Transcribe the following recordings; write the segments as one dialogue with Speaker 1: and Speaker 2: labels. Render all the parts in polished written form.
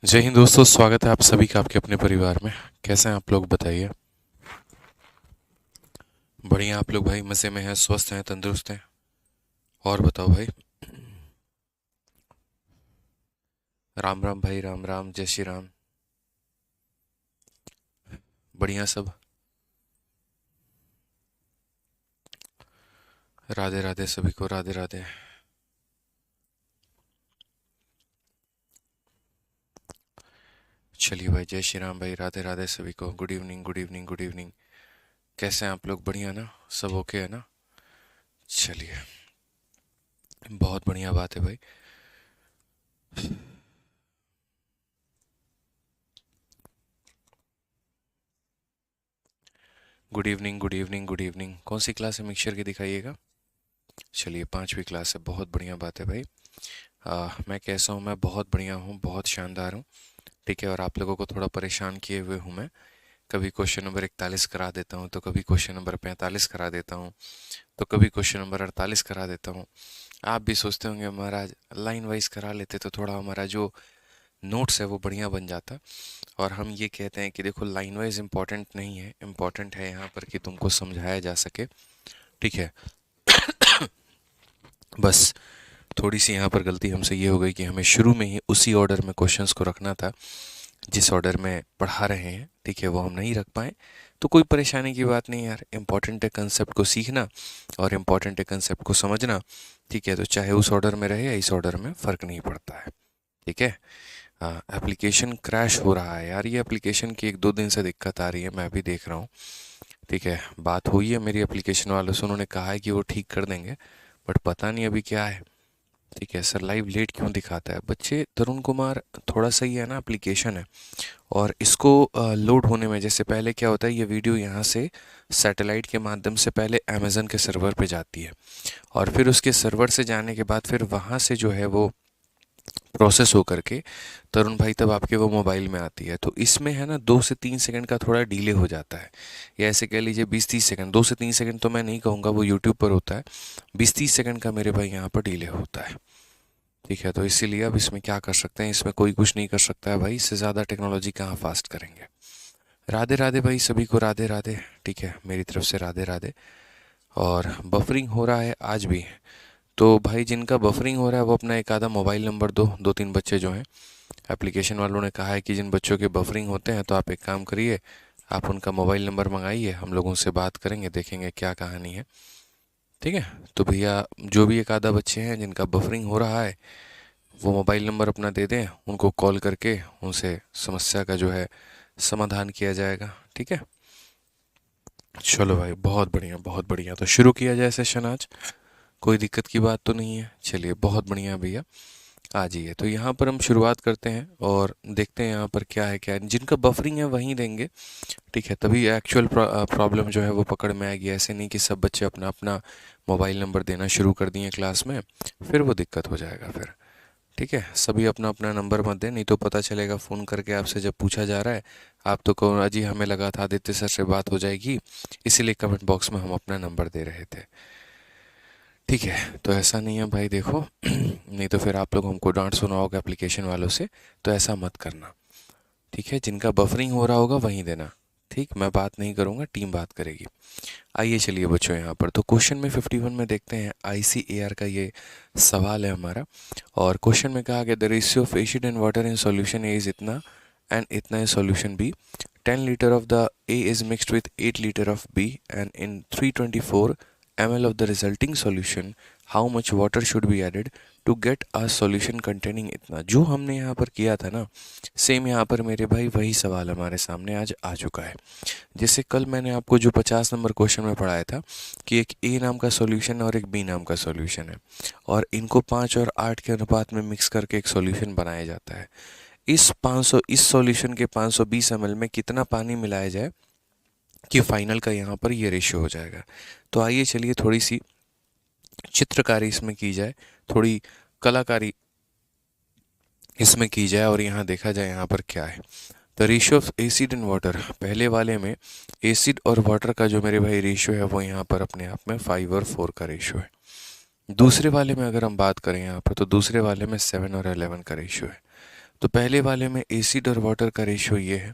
Speaker 1: जय हिंद दोस्तों, स्वागत है आप सभी का आपके अपने परिवार में। कैसे हैं आप लोग, बताइए। बढ़िया आप लोग भाई, मज़े में हैं, स्वस्थ हैं, तंदुरुस्त हैं। और बताओ भाई। राम राम भाई, राम राम, जय श्री राम। बढ़िया सब। राधे राधे सभी को, राधे राधे। चलिए भाई, जय श्री राम भाई, राधे राधे सभी को। Good evening, good evening, good evening. कैसे हैं आप लोग, बढ़िया ना? सब ओके है ना? चलिए, बहुत बढ़िया बात है भाई। Good evening, good evening, good evening. कौन सी क्लास है मिक्सचर की, दिखाइएगा। चलिए, पांचवी क्लास है, बहुत बढ़िया बात है भाई। मैं कैसा हूँ? मैं बहुत बढ़िया हूँ, बहुत शानदार हूँ। ठीक है, और आप लोगों को थोड़ा परेशान किए हुए हूँ मैं। कभी क्वेश्चन नंबर 41 करा देता हूँ, तो कभी क्वेश्चन नंबर 45 करा देता हूँ, तो कभी क्वेश्चन नंबर 48 करा देता हूँ। आप भी सोचते होंगे महाराज, लाइन वाइज करा लेते तो थोड़ा हमारा जो नोट्स है वो बढ़िया बन जाता। और हम ये कहते हैं कि देखो, लाइन वाइज इम्पोर्टेंट नहीं है, इम्पोर्टेंट है यहाँ पर कि तुमको समझाया जा सके। ठीक है। बस थोड़ी सी यहाँ पर गलती हमसे ये हो गई कि हमें शुरू में ही उसी ऑर्डर में क्वेश्चंस को रखना था जिस ऑर्डर में पढ़ा रहे हैं। ठीक है, वो हम नहीं रख पाए। तो कोई परेशानी की बात नहीं यार, इम्पॉर्टेंट है कंसेप्ट को सीखना और इम्पॉर्टेंट है कंसेप्ट को समझना। ठीक है, तो चाहे उस ऑर्डर में रहे या इस ऑर्डर में, फ़र्क नहीं पड़ता है। ठीक है। एप्लीकेशन क्रैश हो रहा है यार, ये एप्लीकेशन की एक दो दिन से दिक्कत आ रही है, मैं भी देख रहा हूँ। ठीक है, बात हुई है मेरी एप्लीकेशन वालों से, उन्होंने कहा है कि वो ठीक कर देंगे, बट पता नहीं अभी क्या है। ठीक है सर, लाइव लेट क्यों दिखाता है बच्चे? तरुण कुमार, थोड़ा सा ही है ना, एप्लीकेशन है। और इसको लोड होने में, जैसे पहले क्या होता है, ये वीडियो यहाँ से सैटेलाइट के माध्यम से पहले अमेज़न के सर्वर पे जाती है, और फिर उसके सर्वर से जाने के बाद फिर वहाँ से जो है वो प्रोसेस हो करके तरुण भाई तब आपके वो मोबाइल में आती है। तो इसमें है ना 2 से 3 सेकंड का थोड़ा डिले हो जाता है, या ऐसे कह लीजिए 20-30 सेकंड। 2 से 3 सेकंड तो मैं नहीं कहूँगा, वो यूट्यूब पर होता है। 20-30 सेकंड का मेरे भाई यहाँ पर डिले होता है। ठीक है, तो इसीलिए अब इसमें क्या कर सकते हैं, इसमें कोई कुछ नहीं कर सकता है भाई, इससे ज़्यादा टेक्नोलॉजी कहाँ फास्ट करेंगे। राधे राधे भाई सभी को, राधे राधे। ठीक है, मेरी तरफ से राधे राधे। और बफरिंग हो रहा है आज भी, तो भाई जिनका बफरिंग हो रहा है वो अपना एक आधा मोबाइल नंबर दो, दो तीन बच्चे जो हैं। एप्लीकेशन वालों ने कहा है कि जिन बच्चों के बफरिंग होते हैं, तो आप एक काम करिए, आप उनका मोबाइल नंबर मंगाइए, हम लोग उनसे बात करेंगे, देखेंगे क्या कहानी है। ठीक है, तो भैया जो भी एक आधा बच्चे हैं जिनका बफरिंग हो रहा है, वो मोबाइल नंबर अपना दे दें, उनको कॉल करके उनसे समस्या का जो है समाधान किया जाएगा। ठीक है। चलो भाई, बहुत बढ़िया, बहुत बढ़िया। तो शुरू किया जाए सेशन आज। कोई दिक्कत की बात तो नहीं है? चलिए, बहुत बढ़िया भैया, आ जाइए। तो यहाँ पर हम शुरुआत करते हैं और देखते हैं यहाँ पर क्या है, क्या है। जिनका बफरिंग है वहीं देंगे। ठीक है, तभी एक्चुअल प्रॉब्लम जो है वो पकड़ में आएगी। ऐसे नहीं कि सब बच्चे अपना अपना मोबाइल नंबर देना शुरू कर दिए क्लास में, फिर वो दिक्कत हो जाएगा फिर। ठीक है, सभी अपना अपना नंबर मत दें, नहीं तो पता चलेगा फ़ोन करके आपसे जब पूछा जा रहा है, आप तो कहो अजी हमें लगा था आदित्य सर से बात हो जाएगी, इसीलिए कमेंट बॉक्स में हम अपना नंबर दे रहे थे। ठीक है, तो ऐसा नहीं है भाई, देखो नहीं तो फिर आप लोग हमको डांट सुना होगा एप्लीकेशन वालों से, तो ऐसा मत करना। ठीक है, जिनका बफरिंग हो रहा होगा वहीं देना। ठीक, मैं बात नहीं करूँगा, टीम बात करेगी। आइए चलिए बच्चों, यहाँ पर तो क्वेश्चन में 51 में देखते हैं, ICAR का ये सवाल है हमारा। और क्वेश्चन में कहा गया the ratio of acid and water in solution A is इतना एंड इतना is solution B. 10 litre of the A is mixed with 8 litre of B and in 324 ml of the resulting solution how much water should be added to get a solution containing इतना। जो हमने यहाँ पर किया था ना, same यहाँ पर मेरे भाई वही सवाल हमारे सामने आज आ चुका है। जैसे कल मैंने आपको जो 50 नंबर क्वेश्चन में पढ़ाया था कि एक ए नाम का सॉल्यूशन और एक बी नाम का सॉल्यूशन है, और इनको 5 और 8 के अनुपात में मिक्स करके एक सॉल्यूशन बनाया जाता है। इस सॉल्यूशन के 520 ml में कितना पानी मिलाया जाए कि फाइनल का यहाँ पर ये रेशियो हो जाएगा। तो आइए चलिए थोड़ी सी चित्रकारी इसमें की जाए, थोड़ी कलाकारी इसमें की जाए, और यहाँ देखा जाए यहाँ पर क्या है। The ratio of acid and water, पहले वाले में एसिड और वाटर का जो मेरे भाई रेशियो है वो यहाँ पर अपने आप में 5 और 4 का रेशियो है। दूसरे वाले में अगर हम बात करें यहाँ पर, तो दूसरे वाले में 7 और 11 का रेशियो है। तो पहले वाले में एसिड और वाटर का रेशियो ये है,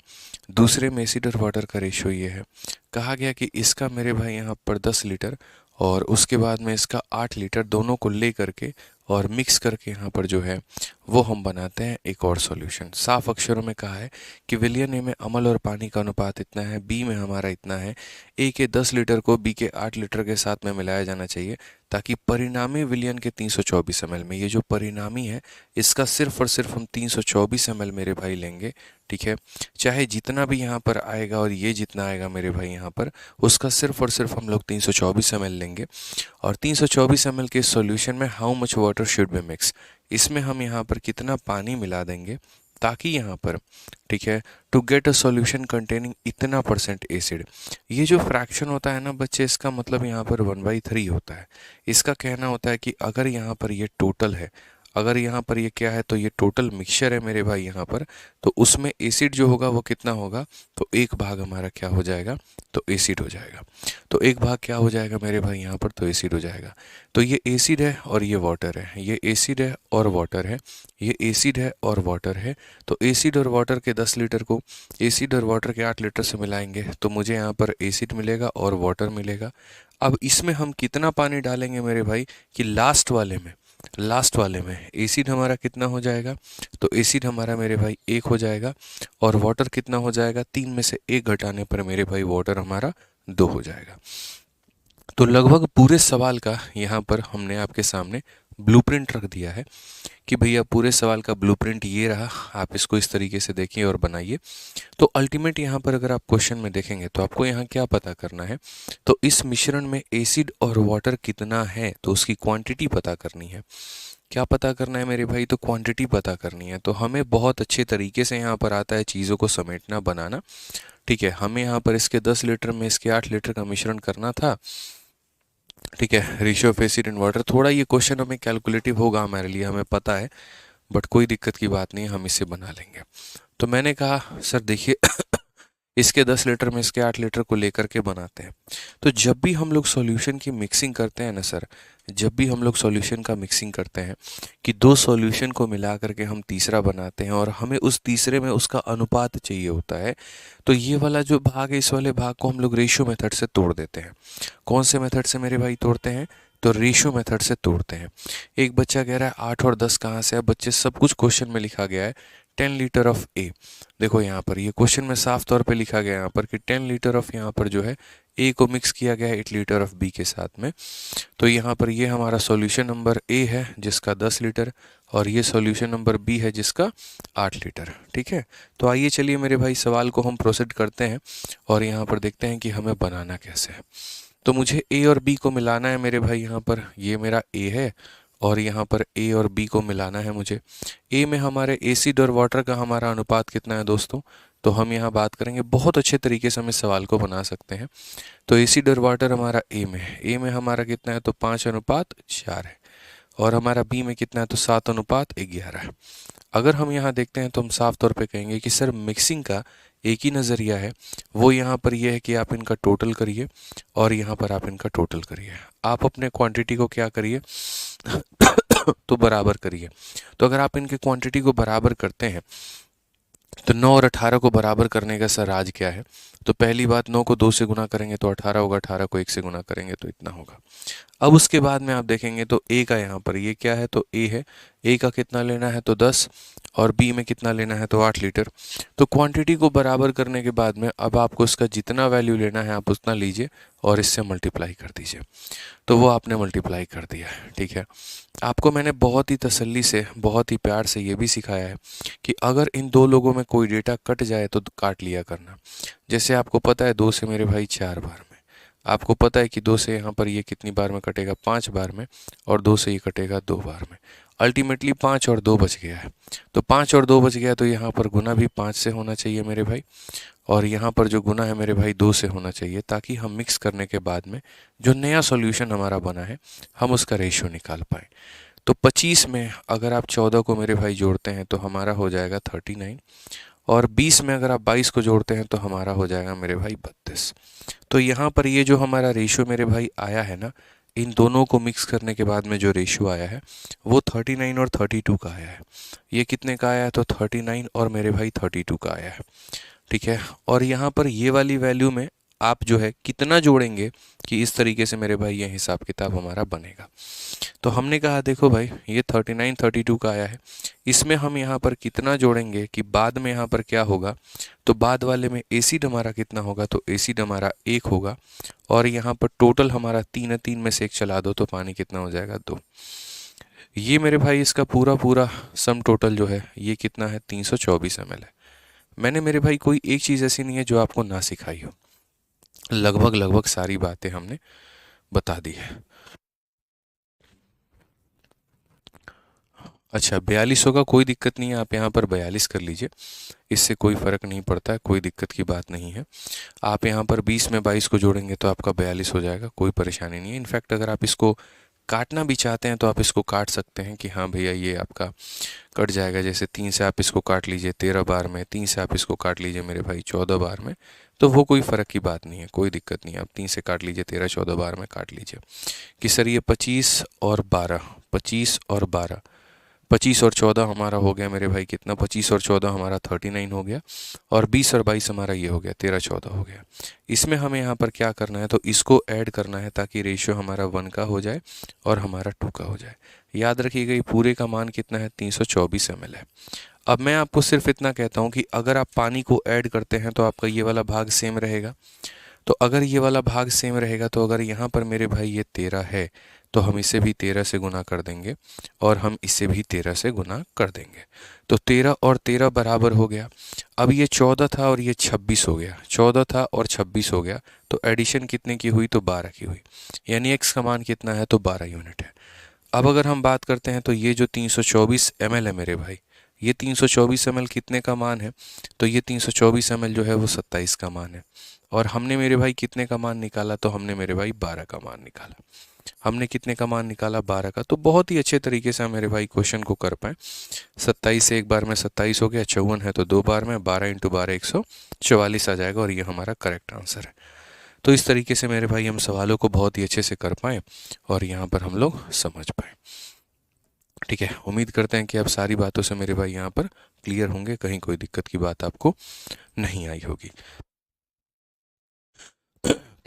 Speaker 1: दूसरे में एसिड और वाटर का रेशियो ये है। कहा गया कि इसका मेरे भाई यहाँ पर 10 लीटर और उसके बाद में इसका 8 लीटर दोनों को ले करके और मिक्स करके यहाँ पर जो है वो हम बनाते हैं एक और सॉल्यूशन। साफ अक्षरों में कहा है कि विलियन ए में अम्ल और पानी का अनुपात इतना है, बी में हमारा इतना है, ए के 10 लीटर को बी के 8 लीटर के साथ में मिलाया जाना चाहिए ताकि परिणामी विलियन के 324 ml में, ये जो परिणामी है इसका सिर्फ और सिर्फ हम 324 ml मेरे भाई लेंगे। ठीक है, चाहे जितना भी यहाँ पर आएगा और ये जितना आएगा मेरे भाई यहाँ पर, उसका सिर्फ और सिर्फ हम लोग 324 ml लेंगे। और 324 ml के सॉल्यूशन में how much water should be mix, इसमें हम यहाँ पर कितना पानी मिला देंगे ताकि यहाँ पर, ठीक है, to get a solution containing इतना परसेंट एसिड। ये जो फ्रैक्शन होता है ना बच्चे, इसका मतलब यहाँ पर 1/3 होता है। इसका कहना होता है कि अगर यहाँ पर ये टोटल है, अगर यहाँ पर ये क्या है तो ये टोटल मिक्सचर है मेरे भाई यहाँ पर, तो उसमें एसिड जो होगा वो कितना होगा, तो एक भाग हमारा क्या हो जाएगा, तो एसिड हो जाएगा। तो एक भाग क्या हो जाएगा मेरे भाई यहाँ पर, तो एसिड हो जाएगा। तो ये एसिड है और ये वाटर है, ये एसिड है और वाटर है, ये एसिड है और वाटर है। तो एसिड और वाटर के 10 लीटर को एसिड और वाटर के 8 लीटर से मिलाएंगे तो मुझे यहाँ पर एसिड मिलेगा और वाटर मिलेगा। अब इसमें हम कितना पानी डालेंगे मेरे भाई कि लास्ट वाले में एसिड हमारा कितना हो जाएगा, तो एसिड हमारा मेरे भाई 1 हो जाएगा और वाटर कितना हो जाएगा, 3 में से 1 घटाने पर मेरे भाई वाटर हमारा 2 हो जाएगा। तो लगभग पूरे सवाल का यहाँ पर हमने आपके सामने ब्लूप्रिंट रख दिया है कि भैया पूरे सवाल का ब्लूप्रिंट ये रहा, आप इसको इस तरीके से देखिए और बनाइए। तो अल्टीमेट यहाँ पर अगर आप क्वेश्चन में देखेंगे तो आपको यहाँ क्या पता करना है, तो इस मिश्रण में एसिड और वाटर कितना है तो उसकी क्वांटिटी पता करनी है। क्या पता करना है मेरे भाई, तो क्वांटिटी पता करनी है। तो हमें बहुत अच्छे तरीके से यहाँ पर आता है चीज़ों को समेटना, बनाना। ठीक है, हमें यहाँ पर इसके 10 लीटर में इसके 8 लीटर का मिश्रण करना था। ठीक है, ratio of acid and water, थोड़ा ये क्वेश्चन हमें कैलकुलेटिव होगा हमारे लिए, हमें पता है, बट कोई दिक्कत की बात नहीं, हम इसे बना लेंगे। तो मैंने कहा सर देखिए इसके 10 लीटर में इसके 8 लीटर को लेकर के बनाते हैं। तो जब भी हम लोग सॉल्यूशन की मिक्सिंग करते हैं ना सर, जब भी हम लोग सॉल्यूशन का मिक्सिंग करते हैं कि 2 सॉल्यूशन को मिला करके हम तीसरा बनाते हैं और हमें उस तीसरे में उसका अनुपात चाहिए होता है, तो ये वाला जो भाग है इस वाले भाग को हम लोग रेशियो मेथड से तोड़ देते हैं। कौन से मेथड से मेरे भाई तोड़ते हैं, तो रेशियो मेथड से तोड़ते हैं। एक बच्चा कह रहा है 8 और 10 कहाँ से है, बच्चे सब कुछ क्वेश्चन में लिखा गया है 10 लीटर ऑफ ए। देखो यहाँ पर ये क्वेश्चन में साफ तौर पे लिखा गया है यहाँ पर कि 10 लीटर ऑफ, यहाँ पर जो है ए को मिक्स किया गया है 8 लीटर ऑफ बी के साथ में। तो यहाँ पर ये हमारा सॉल्यूशन नंबर ए है जिसका 10 लीटर और ये सॉल्यूशन नंबर बी है जिसका 8 लीटर। ठीक है, तो आइए चलिए मेरे भाई सवाल को हम प्रोसीड करते हैं और यहाँ पर देखते हैं कि हमें बनाना कैसे है। तो मुझे ए और बी को मिलाना है मेरे भाई, यहाँ पर ये मेरा ए है और यहाँ पर ए और बी को मिलाना है मुझे। ए में हमारे एसिड और वाटर का हमारा अनुपात कितना है दोस्तों, तो हम यहाँ बात करेंगे, बहुत अच्छे तरीके से हम इस सवाल को बना सकते हैं। तो एसिड और वाटर हमारा ए में है, ए में हमारा कितना है, तो 5:4 है और हमारा बी में कितना है, तो 7:11 है। अगर हम यहाँ देखते हैं तो हम साफ तौर पे कहेंगे कि सर मिक्सिंग का एक ही नज़रिया है, वो यहाँ पर ये है कि आप इनका टोटल करिए और यहाँ पर आप इनका टोटल करिए, आप अपने क्वांटिटी को क्या करिए तो बराबर करिए। तो अगर आप इनके क्वांटिटी को बराबर करते हैं तो 9 और 18 को बराबर करने का सर राज क्या है, तो पहली बात 9 को 2 से गुना करेंगे तो 18 होगा, 18 को 1 से गुना करेंगे तो इतना होगा। अब उसके बाद में आप देखेंगे तो ए का यहाँ पर ये क्या है, तो ए है, ए का कितना लेना है, तो 10 और बी में कितना लेना है, तो 8 लीटर। तो क्वांटिटी को बराबर करने के बाद में अब आपको इसका जितना वैल्यू लेना है आप उतना लीजिए और इससे मल्टीप्लाई कर दीजिए। तो वो आपने मल्टीप्लाई कर दिया है। ठीक है, आपको मैंने बहुत ही तसल्ली से, बहुत ही प्यार से ये भी सिखाया है कि अगर इन दो लोगों में कोई डेटा कट जाए तो काट लिया करना। जैसे आपको पता है 2 से मेरे भाई 4 बार में, आपको पता है कि 2 से यहाँ पर ये कितनी बार में कटेगा, 5 बार में, और 2 से ये कटेगा 2 बार में। अल्टीमेटली 5 और 2 बच गया है, तो 5 और 2 बच गया तो यहाँ पर गुना भी 5 से होना चाहिए मेरे भाई, और यहाँ पर जो गुना है मेरे भाई 2 से होना चाहिए, ताकि हम मिक्स करने के बाद में जो नया सॉल्यूशन हमारा बना है हम उसका रेशियो निकाल पाएँ। तो 25 में अगर आप 14 को मेरे भाई जोड़ते हैं तो हमारा हो जाएगा 39, और 20 में अगर आप 22 को जोड़ते हैं तो हमारा हो जाएगा मेरे भाई 32। तो यहाँ पर ये जो हमारा रेशियो मेरे भाई आया है ना, इन दोनों को मिक्स करने के बाद में जो रेशियो आया है वो 39 और 32 का आया है। ये कितने का आया है? तो 39 और मेरे भाई 32 का आया है। ठीक है, और यहाँ पर ये वाली वैल्यू में आप जो है कितना जोड़ेंगे कि इस तरीके से मेरे भाई ये हिसाब किताब हमारा बनेगा। तो हमने कहा देखो भाई ये 39 32 का आया है, इसमें हम यहाँ पर कितना जोड़ेंगे कि बाद में यहाँ पर क्या होगा। तो बाद वाले में एसिड हमारा कितना होगा? तो एसिड हमारा 1 होगा, और यहाँ पर टोटल हमारा 3 है, 3 में से 1 चला दो तो पानी कितना हो जाएगा? 2। ये मेरे भाई इसका पूरा पूरा सम टोटल जो है ये कितना है? 324 ml है। मैंने मेरे भाई कोई एक चीज़ ऐसी नहीं है जो आपको ना सिखाई हो, लगभग लगभग सारी बातें हमने बता दी है। अच्छा 42 होगा, कोई दिक्कत नहीं है, आप यहाँ पर 42 कर लीजिए, इससे कोई फ़र्क नहीं पड़ता है, कोई दिक्कत की बात नहीं है। आप यहाँ पर 20 में 22 को जोड़ेंगे तो आपका 42 हो जाएगा, कोई परेशानी नहीं है। इनफैक्ट अगर आप इसको काटना भी चाहते हैं तो आप इसको काट सकते हैं कि हाँ भैया ये आपका कट जाएगा। जैसे 3 से आप इसको काट लीजिए 13 बार में, 3 से आप इसको काट लीजिए मेरे भाई 14 बार में, तो वो कोई फ़र्क की बात नहीं है, कोई दिक्कत नहीं है। आप 3 से काट लीजिए 13 14 बार में काट लीजिए कि सर ये 25 और 12, 25 और 12, 25 और 14 हमारा हो गया मेरे भाई कितना? 25 और 14 हमारा 39 हो गया, और 20 और 22 हमारा ये हो गया 13 14 हो गया। इसमें हमें यहाँ पर क्या करना है? तो इसको ऐड करना है ताकि रेशियो हमारा 1 का हो जाए और हमारा 2 का हो जाए। याद रखिएगा ये पूरे का मान कितना है? 324 ml है। अब मैं आपको सिर्फ इतना कहता हूँ कि अगर आप पानी को ऐड करते हैं तो आपका ये वाला भाग सेम रहेगा। तो अगर ये वाला भाग सेम रहेगा तो अगर यहाँ पर मेरे भाई ये 13 है तो हम इसे भी 13 से गुना कर देंगे, और हम इसे भी 13 से गुना कर देंगे, तो 13 और 13 बराबर हो गया। अब ये 14 था और ये 26 हो गया, 14 था और 26 हो गया, तो एडिशन कितने की हुई? तो 12 की हुई, यानी x का मान कितना है? तो 12 यूनिट है। अब अगर हम बात करते हैं तो ये जो 324 ml है मेरे भाई, ये 324 ml कितने का मान है? तो ये 324 ml जो है वो 27 का मान है। और हमने मेरे भाई कितने का मान निकाला? तो हमने मेरे भाई 12 का मान निकाला। हमने कितने का मान निकाला? 12 का। तो बहुत ही अच्छे तरीके से हम मेरे भाई क्वेश्चन को कर पाए। 27 से एक बार में 27 हो गया, 54 है तो 2 बार में 12 इंटू 12 144 आ जाएगा, और ये हमारा करेक्ट आंसर है। तो इस तरीके से मेरे भाई हम सवालों को बहुत ही अच्छे से कर पाए और यहाँ पर हम लोग समझ पाए। ठीक है, उम्मीद करते हैं कि आप सारी बातों से मेरे भाई यहाँ पर क्लियर होंगे, कहीं कोई दिक्कत की बात आपको नहीं आई होगी।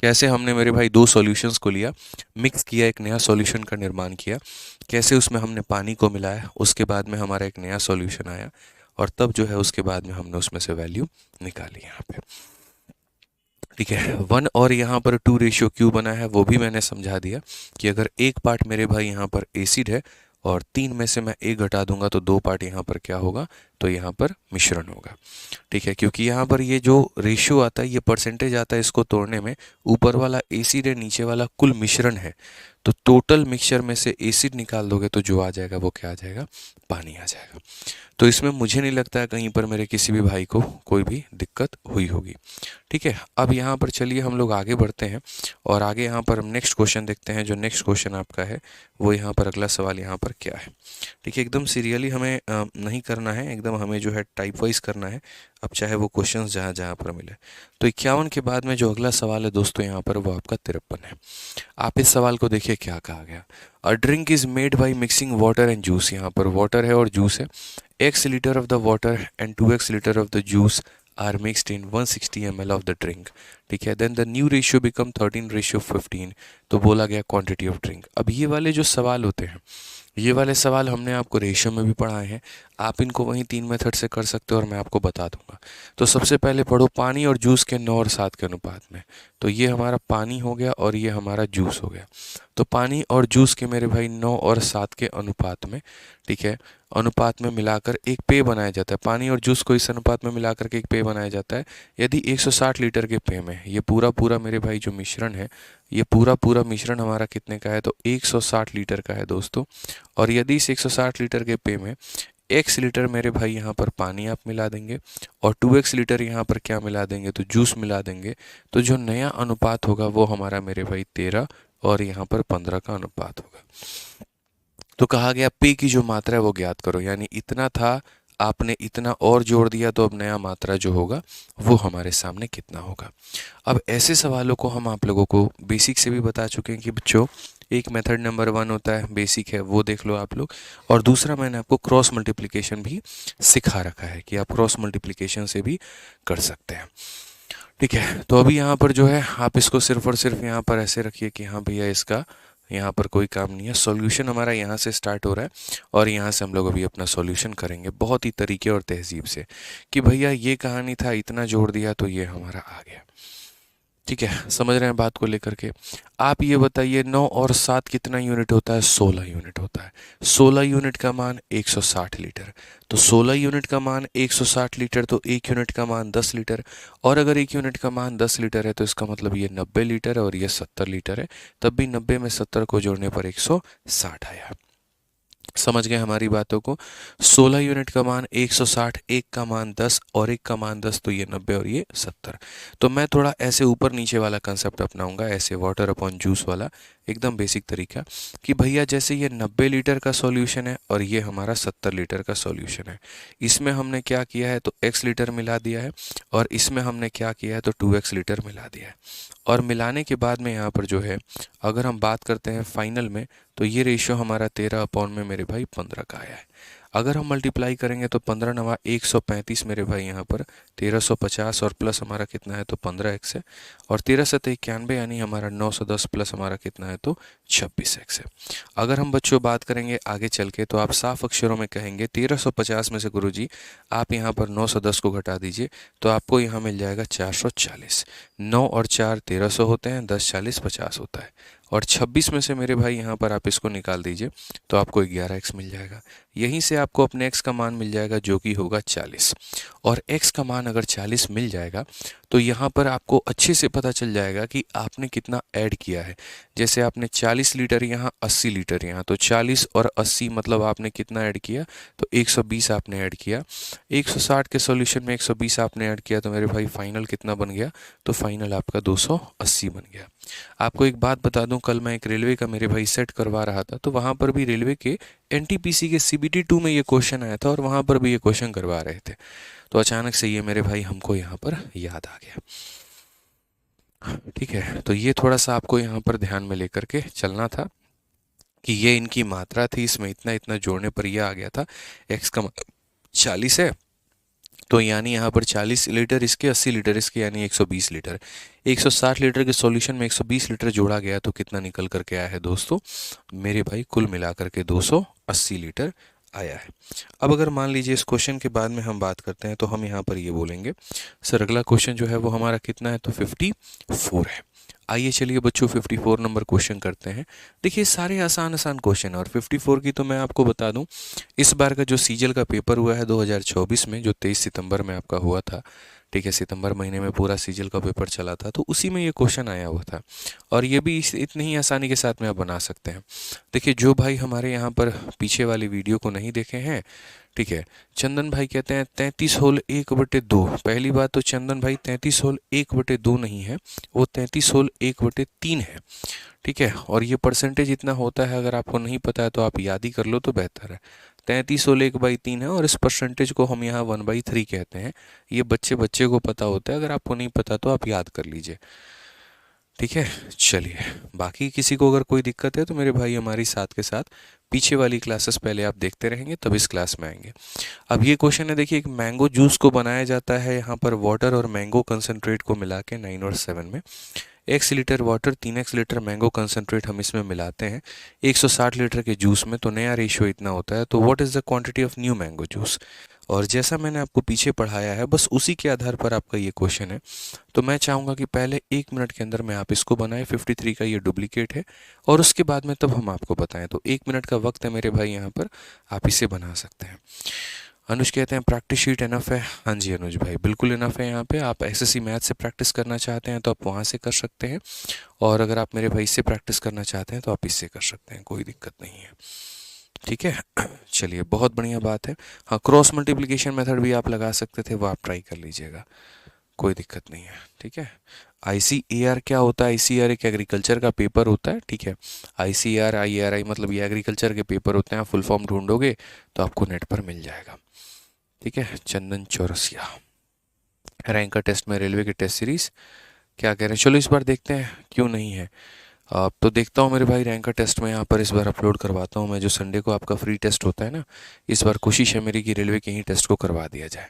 Speaker 1: कैसे हमने मेरे भाई 2 सॉल्यूशंस को लिया, मिक्स किया, एक नया सॉल्यूशन का निर्माण किया, कैसे उसमें हमने पानी को मिलाया, उसके बाद में हमारा एक नया सॉल्यूशन आया, और तब जो है उसके बाद में हमने उसमें से वैल्यू निकाली यहाँ पे। ठीक है, 1 और यहाँ पर 2 रेशियो क्यों बना है वो भी मैंने समझा दिया कि अगर एक पार्ट मेरे भाई यहाँ पर एसिड है और 3 में से मैं 1 घटा दूंगा तो 2 पार्ट यहाँ पर क्या होगा? तो यहाँ पर मिश्रण होगा। ठीक है, क्योंकि यहाँ पर ये जो रेशियो आता है, ये परसेंटेज आता है, इसको तोड़ने में ऊपर वाला एसिड है, नीचे वाला कुल मिश्रण है, तो टोटल मिक्सचर में से एसिड निकाल दोगे तो जो आ जाएगा वो क्या आ जाएगा? पानी आ जाएगा। तो इसमें मुझे नहीं लगता है कहीं पर मेरे किसी भी भाई को कोई भी दिक्कत हुई होगी। ठीक है, अब यहाँ पर चलिए हम लोग आगे बढ़ते हैं और आगे यहाँ पर हम नेक्स्ट क्वेश्चन देखते हैं। जो नेक्स्ट क्वेश्चन आपका है वो यहाँ पर अगला सवाल यहाँ पर क्या है? ठीक है, एकदम सीरियली हमें नहीं करना है, एकदम हमें जो है टाइप वाइज करना है, अब चाहे वो क्वेश्चंस जहाँ जहाँ पर मिले। तो 51 के बाद में जो अगला सवाल है दोस्तों यहाँ पर वो आपका 53 है। आप इस सवाल को देखिए क्या कहा गया। A drink is made by mixing water and juice. यहाँ पर वाटर है और जूस है। x liter of the water and 2x liter of the juice are mixed in 160 ml of the drink। ठीक है, then the new ratio become 13:15। तो बोला गया क्वांटिटी ऑफ ड्रिंक। अब ये वाले जो सवाल होते हैं, ये वाले सवाल हमने आपको रेशियो में भी पढ़ाए हैं, आप इनको वहीं 3 मेथड से कर सकते हो और मैं आपको बता दूंगा। तो सबसे पहले पढ़ो पानी और जूस के 9 और 7 के अनुपात में। तो ये हमारा पानी हो गया और ये हमारा जूस हो गया। तो पानी और जूस के मेरे भाई 9 और 7 के अनुपात में, ठीक है, अनुपात में मिलाकर एक पेय बनाया जाता है। पानी और जूस को इस अनुपात में मिलाकर के एक पेय बनाया जाता है। यदि 160 लीटर के पेय में ये पूरा पूरा मेरे भाई जो मिश्रण है, ये पूरा पूरा मिश्रण हमारा कितने का है? तो 160 लीटर का है दोस्तों। और यदि इस 160 लीटर के पेय में x लीटर मेरे भाई यहाँ पर पानी आप मिला देंगे और 2x लीटर यहाँ पर क्या मिला देंगे? तो जूस मिला देंगे। तो जो नया अनुपात होगा वो हमारा मेरे भाई 13 और यहाँ पर 15 का अनुपात होगा। तो कहा गया पेय की जो मात्रा है वो ज्ञात करो, यानी इतना था, आपने इतना और जोड़ दिया, तो अब नया मात्रा जो होगा वो हमारे सामने कितना होगा। अब ऐसे सवालों को हम आप लोगों को बेसिक से भी बता चुके हैं कि बच्चों एक मेथड नंबर 1 होता है, बेसिक है, वो देख लो आप लोग। और दूसरा मैंने आपको क्रॉस मल्टीप्लिकेशन भी सिखा रखा है कि आप क्रॉस मल्टीप्लिकेशन से भी कर सकते हैं। ठीक है, तो अभी यहाँ पर जो है आप इसको सिर्फ और सिर्फ यहाँ पर ऐसे रखिए कि हाँ भैया इसका यहाँ पर कोई काम नहीं है। सॉल्यूशन हमारा यहाँ से स्टार्ट हो रहा है और यहाँ से हम लोग अभी अपना सॉल्यूशन करेंगे बहुत ही तरीके और तहजीब से कि भैया ये कहानी था, इतना जोड़ दिया तो ये हमारा आ गया। ठीक है, समझ रहे हैं बात को लेकर के। आप ये बताइए 9 और 7 कितना यूनिट होता है? 16 यूनिट होता है। 16 यूनिट का मान 160 लीटर। तो 16 यूनिट का मान 160 लीटर, तो 1 यूनिट का मान 10 लीटर। और अगर 1 यूनिट का मान 10 लीटर है तो इसका मतलब ये 90 लीटर है और ये 70 लीटर है। तब भी 90 में 70 को जोड़ने पर 160 आया। समझ गए हमारी बातों को। 16 यूनिट का मान 160, एक का मान 10 और एक का मान 10, तो ये 90 और ये 70। तो मैं थोड़ा ऐसे ऊपर नीचे वाला कंसेप्ट अपनाऊंगा, ऐसे वाटर अपॉन जूस वाला, एकदम बेसिक तरीका कि भैया जैसे ये 90 लीटर का सॉल्यूशन है और ये हमारा 70 लीटर का सॉल्यूशन है। इसमें हमने क्या किया है तो x लीटर मिला दिया है और इसमें हमने क्या किया है तो 2x लीटर मिला दिया है। और मिलाने के बाद में यहाँ पर जो है अगर हम बात करते हैं फाइनल में तो ये रेशियो हमारा 13 अपॉन में मेरे भाई 15 का आया है। अगर हम मल्टीप्लाई करेंगे तो 15 नवा 135 मेरे भाई यहाँ पर 1350 और प्लस हमारा कितना है तो 15x है। और 13 सत 91 यानी हमारा 910 प्लस हमारा कितना है तो 26x है। अगर हम बच्चों बात करेंगे आगे चल के तो आप साफ अक्षरों में कहेंगे 1350 में से गुरुजी आप यहाँ पर 910 को घटा दीजिए तो आपको यहाँ मिल जाएगा 440। 9 और 4 1300 होते हैं, 10 40 50 होता है। और 26 में से मेरे भाई यहाँ पर आप इसको निकाल दीजिए तो आपको 11x मिल जाएगा। यहीं से आपको अपने x का मान मिल जाएगा जो कि होगा 40। और x का मान अगर 40 मिल जाएगा तो यहाँ पर आपको अच्छे से पता चल जाएगा कि आपने कितना ऐड किया है। जैसे आपने 40 लीटर यहाँ, 80 लीटर यहाँ, तो 40 और 80 मतलब आपने कितना ऐड किया तो 120 आपने ऐड किया। 160 के सॉल्यूशन में 120 आपने ऐड किया तो मेरे भाई फाइनल कितना बन गया तो फाइनल आपका 280 बन गया। आपको एक बात बता दूं, कल मैं एक रेलवे का मेरे भाई सेट करवा रहा था तो वहाँ पर भी रेलवे के एनटीपीसी के CBT 2 में ये क्वेश्चन आया था और वहाँ पर भी ये क्वेश्चन करवा रहे थे। तो अचानक से ये मेरे भाई हमको यहाँ पर याद आ गया। ठीक है, तो ये थोड़ा सा आपको यहाँ पर ध्यान में लेकर के चलना था कि ये इनकी मात्रा थी, इसमें इतना इतना जोड़ने पर यह आ गया था। x का 40 है तो यानी यहाँ पर 40 लीटर इसके, 80 लीटर इसके, यानी 120 लीटर। 160 लीटर के सॉल्यूशन में 120 लीटर जोड़ा गया तो कितना निकल करके आया है दोस्तों मेरे भाई? कुल मिलाकर के 280 लीटर आया है। अब अगर मान लीजिए इस क्वेश्चन के बाद में हम बात करते हैं तो हम यहाँ पर ये बोलेंगे सर अगला क्वेश्चन जो है वो हमारा कितना है तो 54 है। आइए चलिए बच्चों 54 नंबर क्वेश्चन करते हैं। देखिए सारे आसान आसान क्वेश्चन, और 54 की तो मैं आपको बता दूं इस बार का जो सीजल का पेपर हुआ है 2024 में, जो 23 सितंबर में आपका हुआ था, ठीक है, सितंबर महीने में पूरा सीजल का पेपर चला था, तो उसी में ये क्वेश्चन आया हुआ था और ये भी इतनी ही आसानी के साथ में आप बना सकते हैं। देखिए जो भाई हमारे यहाँ पर पीछे वाली वीडियो को नहीं देखे हैं, ठीक है, चंदन भाई कहते हैं 33 होल 1/2। पहली बात तो चंदन भाई 33 होल 1/2 नहीं है, वो 33 होल 1/3 है। ठीक है, और ये परसेंटेज इतना होता है, अगर आपको नहीं पता है तो आप याद ही कर लो तो बेहतर है। 33 होल 1/3 है और इस परसेंटेज को हम यहाँ 1/3 कहते हैं। ये बच्चे बच्चे को पता होता है, अगर आपको नहीं पता तो आप याद कर लीजिए। ठीक है, चलिए बाकी किसी को अगर कोई दिक्कत है तो मेरे भाई हमारी साथ के साथ पीछे वाली क्लासेस पहले आप देखते रहेंगे तब इस क्लास में आएंगे। अब ये क्वेश्चन है, देखिए एक मैंगो जूस को बनाया जाता है यहाँ पर वाटर और मैंगो कंसनट्रेट को मिला के 9 और 7 में। x litre water 3x litre mango concentrate हम इसमें मिलाते हैं 160 लीटर के जूस में, तो नया रेशियो इतना होता है। तो what is the quantity of new mango juice? और जैसा मैंने आपको पीछे पढ़ाया है बस उसी के आधार पर आपका ये क्वेश्चन है। तो मैं चाहूँगा कि पहले 1 मिनट के अंदर में आप इसको बनाएं, 53 का ये डुप्लीकेट है, और उसके बाद में तब हम आपको बताएं। तो 1 मिनट का वक्त है मेरे भाई, यहाँ पर आप इसे बना सकते हैं। अनुज कहते हैं प्रैक्टिस शीट इनफ है। हाँ जी अनुज भाई बिल्कुल इनफ है। यहाँ पे आप एसएससी मैथ से प्रैक्टिस करना चाहते हैं तो आप वहाँ से कर सकते हैं, और अगर आप मेरे भाई इससे प्रैक्टिस करना चाहते हैं तो आप इससे कर सकते हैं, कोई दिक्कत नहीं है। ठीक है, चलिए बहुत बढ़िया बात है। हाँ, क्रॉस मल्टीप्लिकेशन मेथड भी आप लगा सकते थे, वो आप ट्राई कर लीजिएगा, कोई दिक्कत नहीं है। ठीक है, ICAR क्या होता है? ICAR एक एग्रीकल्चर का पेपर होता है। ठीक है, ICAR IARI मतलब ये एग्रीकल्चर के पेपर होते हैं। आप फुल फॉर्म ढूंढोगे तो आपको नेट पर मिल जाएगा। ठीक है, चंदन चौरसिया रैंकर टेस्ट में रेलवे की टेस्ट सीरीज क्या कह रहे हैं? चलो इस बार देखते हैं क्यों नहीं है। तो देखता हूँ मेरे भाई रैंक का टेस्ट में यहाँ पर इस बार अपलोड करवाता हूँ मैं, जो संडे को आपका फ्री टेस्ट होता है ना, इस बार कोशिश है मेरी कि रेलवे के ही टेस्ट को करवा दिया जाए।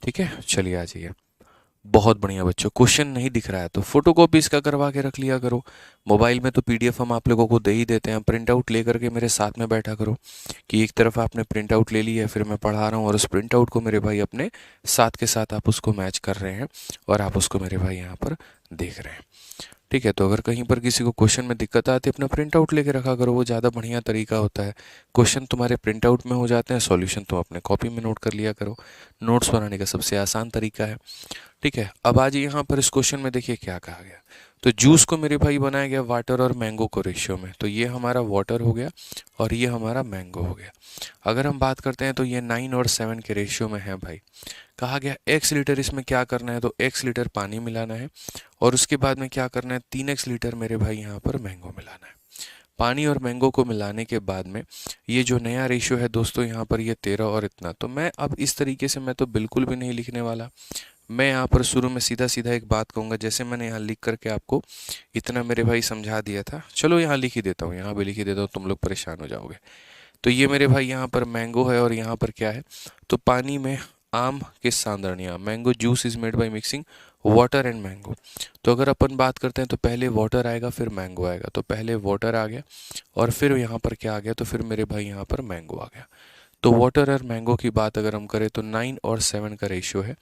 Speaker 1: ठीक है, चलिए आ जाइए। बहुत बढ़िया बच्चों, क्वेश्चन नहीं दिख रहा है तो फोटोकॉपी इसका करवा के रख लिया करो। मोबाइल में तो पीडीएफ हम आप लोगों को दे ही देते हैं, प्रिंट आउट ले करके मेरे साथ में बैठा करो कि एक तरफ आपने प्रिंट आउट ले लिया है, फिर मैं पढ़ा रहा हूँ और उस प्रिंट आउट को मेरे भाई अपने साथ के साथ आप उसको मैच कर रहे हैं और आप उसको मेरे भाई यहाँ पर देख रहे हैं। ठीक है, तो अगर कहीं पर किसी को क्वेश्चन में दिक्कत आती है अपना प्रिंट आउट लेके रखा करो, वो ज़्यादा बढ़िया तरीका होता है। क्वेश्चन तुम्हारे प्रिंट आउट में हो जाते हैं, सॉल्यूशन तुम अपने कॉपी में नोट कर लिया करो। नोट्स बनाने का सबसे आसान तरीका है। ठीक है, अब आज यहाँ पर इस क्वेश्चन में देखिए क्या कहा गया। तो जूस को मेरे भाई बनाया गया वाटर और मैंगो को रेशियो में, तो ये हमारा वाटर हो गया और ये हमारा मैंगो हो गया। अगर हम बात करते हैं तो ये 9 और 7 के रेशियो में है भाई। कहा गया x लीटर इसमें क्या करना है, तो x लीटर पानी मिलाना है और उसके बाद में क्या करना है, 3x लीटर मेरे भाई यहाँ पर मैंगो मिलाना है। पानी और मैंगो को मिलाने के बाद में ये जो नया रेशियो है दोस्तों यहाँ पर ये 13 और इतना, तो मैं अब इस तरीके से मैं तो बिल्कुल भी नहीं लिखने वाला। मैं यहाँ पर शुरू में सीधा सीधा एक बात कहूँगा, जैसे मैंने यहाँ लिख करके आपको इतना मेरे भाई समझा दिया था, चलो यहाँ लिख ही देता हूँ, यहाँ भी लिख ही देता हूँ, तुम लोग परेशान हो जाओगे। तो ये मेरे भाई यहाँ पर मैंगो है और यहाँ पर क्या है, तो पानी में आम के सांदरणियाँ, mango juice is made by mixing water and mango. तो अगर अपन बात करते हैं तो पहले वाटर आएगा फिर मैंगो आएगा, तो पहले वाटर आ गया और फिर यहाँ पर क्या आ गया, तो फिर मेरे भाई यहाँ पर मैंगो आ गया। तो वाटर और मैंगो की बात अगर हम करें तो 9 और 7 का रेशियो है।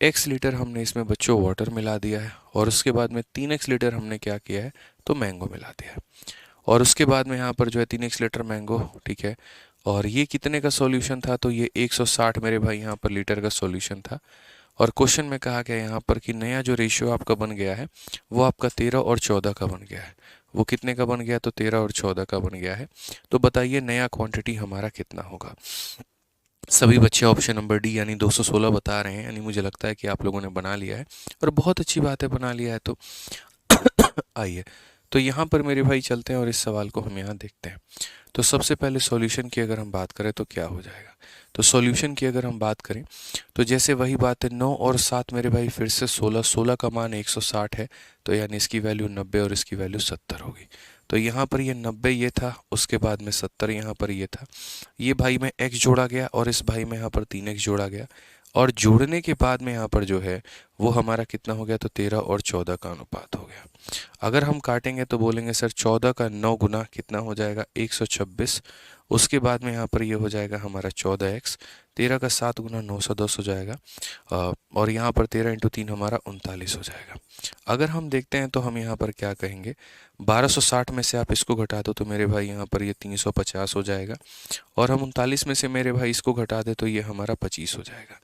Speaker 1: x लीटर हमने इसमें बच्चों वाटर मिला दिया है और उसके बाद में 3x लीटर हमने क्या किया है, तो मैंगो मिला दिया है और उसके बाद में यहाँ पर जो है 3x लीटर मैंगो। ठीक है, और ये कितने का सॉल्यूशन था, तो ये 160 मेरे भाई यहाँ पर लीटर का सॉल्यूशन था। और क्वेश्चन में कहा गया यहाँ पर कि नया जो रेशियो आपका बन गया है वो आपका 13 और 14 का बन गया है। वो कितने का बन गया, तो 13 और 14 का बन गया है। तो बताइए नया क्वांटिटी हमारा कितना होगा। सभी बच्चे ऑप्शन नंबर डी यानी 216 बता रहे हैं, यानी मुझे लगता है कि आप लोगों ने बना लिया है और बहुत अच्छी बात है, बना लिया है तो आइए तो यहाँ पर मेरे भाई चलते हैं और इस सवाल को हम यहाँ देखते हैं। तो सबसे पहले सॉल्यूशन की अगर हम बात करें तो क्या हो जाएगा, तो सॉल्यूशन की अगर हम बात करें तो जैसे वही बात है 9 और 7 मेरे भाई फिर से 16, 16 का मान 160 है, तो यानी इसकी वैल्यू 90 और इसकी वैल्यू 70 होगी। तो यहाँ पर ये 90 ये था, उसके बाद में 70 यहाँ पर ये था, ये भाई में x जोड़ा गया और इस भाई में यहाँ पर 3x जोड़ा गया और जोड़ने के बाद में यहाँ पर जो है वो हमारा कितना हो गया, तो 13 और 14 का अनुपात हो गया। अगर हम काटेंगे तो बोलेंगे सर 14 का 9 गुना कितना हो जाएगा, 126। उसके बाद में यहाँ पर ये हो जाएगा हमारा 14x, 13 का 7 गुना 910 हो जाएगा और यहाँ पर 13 इंटू 3 हमारा 39 हो जाएगा। अगर हम देखते हैं तो हम यहाँ पर क्या कहेंगे, 1260 में से आप इसको घटा दो तो मेरे भाई यहाँ पर ये 350 हो जाएगा और हम 39 में से मेरे भाई इसको घटा दे तो ये हमारा 25 हो जाएगा।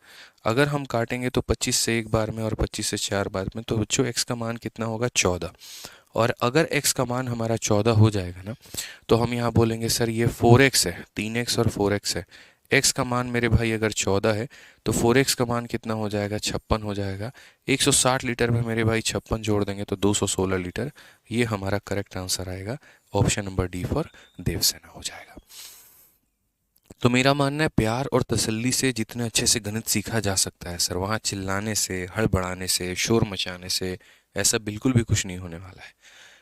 Speaker 1: अगर हम काटेंगे तो 25 से एक बार में और 25 से 4 बार में, तो बच्चों x का मान कितना होगा, 14। और अगर x का मान हमारा 14 हो जाएगा ना, तो हम यहाँ बोलेंगे सर ये 4x है, 3x और 4x है। x का मान मेरे भाई अगर 14 है तो 4x का मान कितना हो जाएगा, 56 हो जाएगा। 160 लीटर में मेरे भाई 56 जोड़ देंगे तो 216 लीटर। ये हमारा करेक्ट आंसर आएगा, option number D for Devsena हो जाएगा। तो मेरा मानना है प्यार और तसल्ली से जितने अच्छे से गणित सीखा जा सकता है सर, वहाँ चिल्लाने से, हड़बड़ाने से, शोर मचाने से ऐसा बिल्कुल भी कुछ नहीं होने वाला है।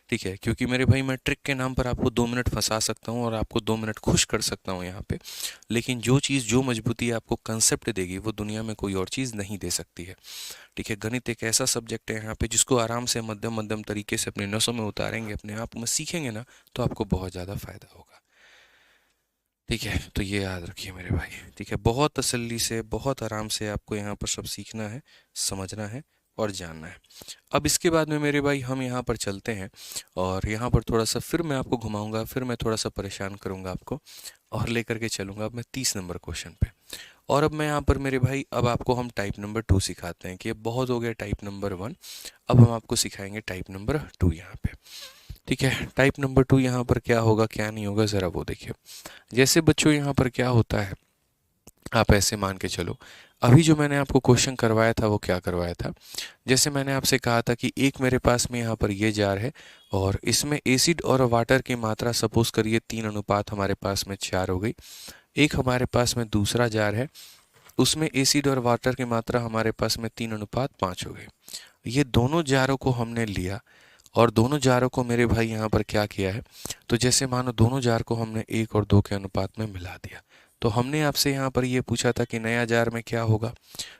Speaker 1: ठीक है, क्योंकि मेरे भाई मैं ट्रिक के नाम पर आपको 2 मिनट फंसा सकता हूँ और आपको 2 मिनट खुश कर सकता हूँ यहाँ पे, लेकिन जो चीज़, जो मजबूती आपको कंसेप्ट देगी वो दुनिया में कोई और चीज़ नहीं दे सकती है। ठीक है, गणित एक ऐसा सब्जेक्ट है यहाँ पे जिसको आराम से मध्यम मध्यम तरीके से अपने नसों में उतारेंगे, अपने आप में सीखेंगे ना, तो आपको बहुत ज़्यादा फायदा होगा। ठीक है, तो ये याद रखिए मेरे भाई। ठीक है, बहुत तसल्ली से, बहुत आराम से आपको यहाँ पर सब सीखना है, समझना है और जानना है। अब इसके बाद में मेरे भाई हम यहाँ पर चलते हैं और यहाँ पर थोड़ा सा फिर मैं आपको घुमाऊंगा, फिर मैं थोड़ा सा परेशान करूंगा आपको और लेकर के चलूंगा अब मैं 30 नंबर क्वेश्चन पे। और अब मैं यहाँ पर मेरे भाई, अब आपको हम टाइप नंबर 2 सिखाते हैं कि अब बहुत हो गया टाइप नंबर 1, अब हम आपको सिखाएंगे टाइप नंबर 2 यहाँ पे। ठीक है, टाइप नंबर 2 यहाँ पर क्या होगा क्या नहीं होगा ज़रा वो देखिए। जैसे बच्चों यहाँ पर क्या होता है, आप ऐसे मान के चलो, अभी जो मैंने आपको क्वेश्चन करवाया था वो क्या करवाया था, जैसे मैंने आपसे कहा था कि एक मेरे पास में यहाँ पर ये जार है और इसमें एसिड और वाटर की मात्रा सपोज करिए 3 अनुपात हमारे पास में 4 हो गई। एक हमारे पास में दूसरा जार है, उसमें एसिड और वाटर की मात्रा हमारे पास में 3 अनुपात 5 हो गई। ये दोनों जारों को हमने लिया और दोनों जारों को मेरे भाई यहाँ पर क्या किया है, तो जैसे मानो दोनों जार को हमने 1 और 2 के अनुपात में मिला दिया। तो हमने आपसे यहाँ पर ये पूछा था कि नया जार में क्या होगा,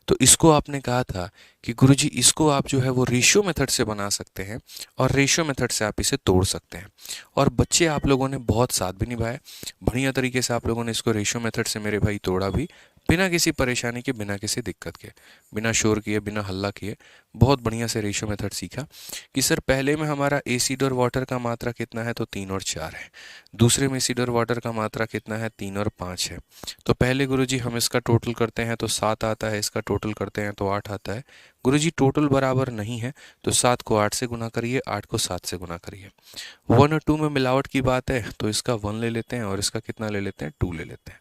Speaker 1: तो इसको आपने कहा था कि गुरुजी इसको आप जो है वो रेशियो मेथड से बना सकते हैं और रेशियो मेथड से आप इसे तोड़ सकते हैं। और बच्चे आप लोगों ने बहुत साथ भी निभाए, बढ़िया तरीके से आप लोगों ने इसको रेशियो मेथड से मेरे भाई तोड़ा भी, बिना किसी परेशानी के, बिना किसी दिक्कत के, बिना शोर किए, बिना हल्ला किए, बहुत बढ़िया से रेशियो मेथड सीखा कि सर पहले में हमारा एसिड और वाटर का मात्रा कितना है, तो 3 और 4 है। दूसरे में एसिड और वाटर का मात्रा कितना है, 3 और 5 है। तो पहले गुरुजी हम इसका टोटल करते हैं तो 7 आता है, इसका टोटल करते हैं तो 8 आता है। गुरुजी टोटल बराबर नहीं है तो 7 को 8 से गुना करिए, 8 को 7 से गुना करिए। 1 और 2 में मिलावट की बात है तो इसका 1 ले लेते हैं और इसका कितना ले लेते हैं, 2 ले लेते हैं।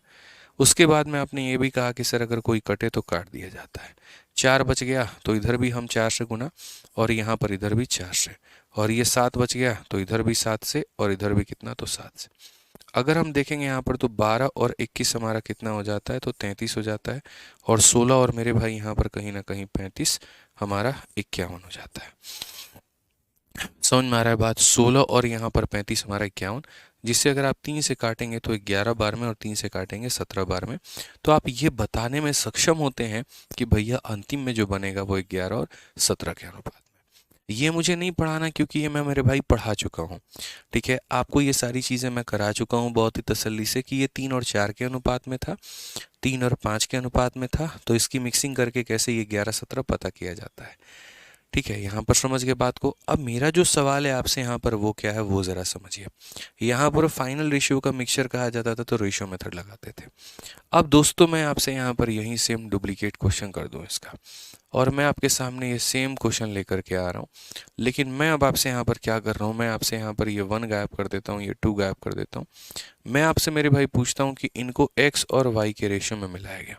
Speaker 1: उसके बाद में आपने ये भी कहा कि सर अगर कोई कटे तो काट दिया जाता है। 4 बच गया तो इधर भी हम 4 से गुना, और यहाँ पर इधर भी 4 से, और ये 7 बच गया तो इधर भी 7 से, और इधर भी कितना, तो 7 से। अगर हम देखेंगे यहाँ पर तो 12 और 21 हमारा कितना हो जाता है, तो 33 हो जाता है, और 16 और मेरे भाई यहाँ पर कहीं ना कहीं 35 हमारा 51 हो जाता है। समझ में आ रहा है बात? 16 और यहाँ पर 35 हमारा 51, जिससे अगर आप 3 से काटेंगे तो 11 बार में, और 3 से काटेंगे 17 बार में। तो आप ये बताने में सक्षम होते हैं कि भैया अंतिम में जो बनेगा वो 11 और 17 के अनुपात में। ये मुझे नहीं पढ़ाना, क्योंकि ये मैं मेरे भाई पढ़ा चुका हूँ। ठीक है, आपको ये सारी चीज़ें मैं करा चुका हूँ बहुत ही तसल्ली से कि ये 3 और 4 के अनुपात में था, 3 और 5 के अनुपात में था, तो इसकी मिक्सिंग करके कैसे ये 11-17 पता किया जाता है। ठीक है, यहाँ पर समझ गए बात को। अब मेरा जो सवाल है आपसे यहाँ पर वो क्या है, वो ज़रा समझिए। यहाँ पर फाइनल रेशियो का मिक्सचर कहा जाता था तो रेशियो मेथड लगाते थे। अब दोस्तों मैं आपसे यहाँ पर यही सेम डुप्लीकेट क्वेश्चन कर दूँ इसका, और मैं आपके सामने ये सेम क्वेश्चन लेकर के आ रहा हूँ। लेकिन मैं अब आपसे यहाँ पर क्या कर रहा हूँ, मैं आपसे यहाँ पर ये 1 गायब कर देता हूँ, ये 2 गायब कर देता हूँ। मैं आपसे मेरे भाई पूछता हूँ कि इनको x और y के रेशियो में मिलाया गया।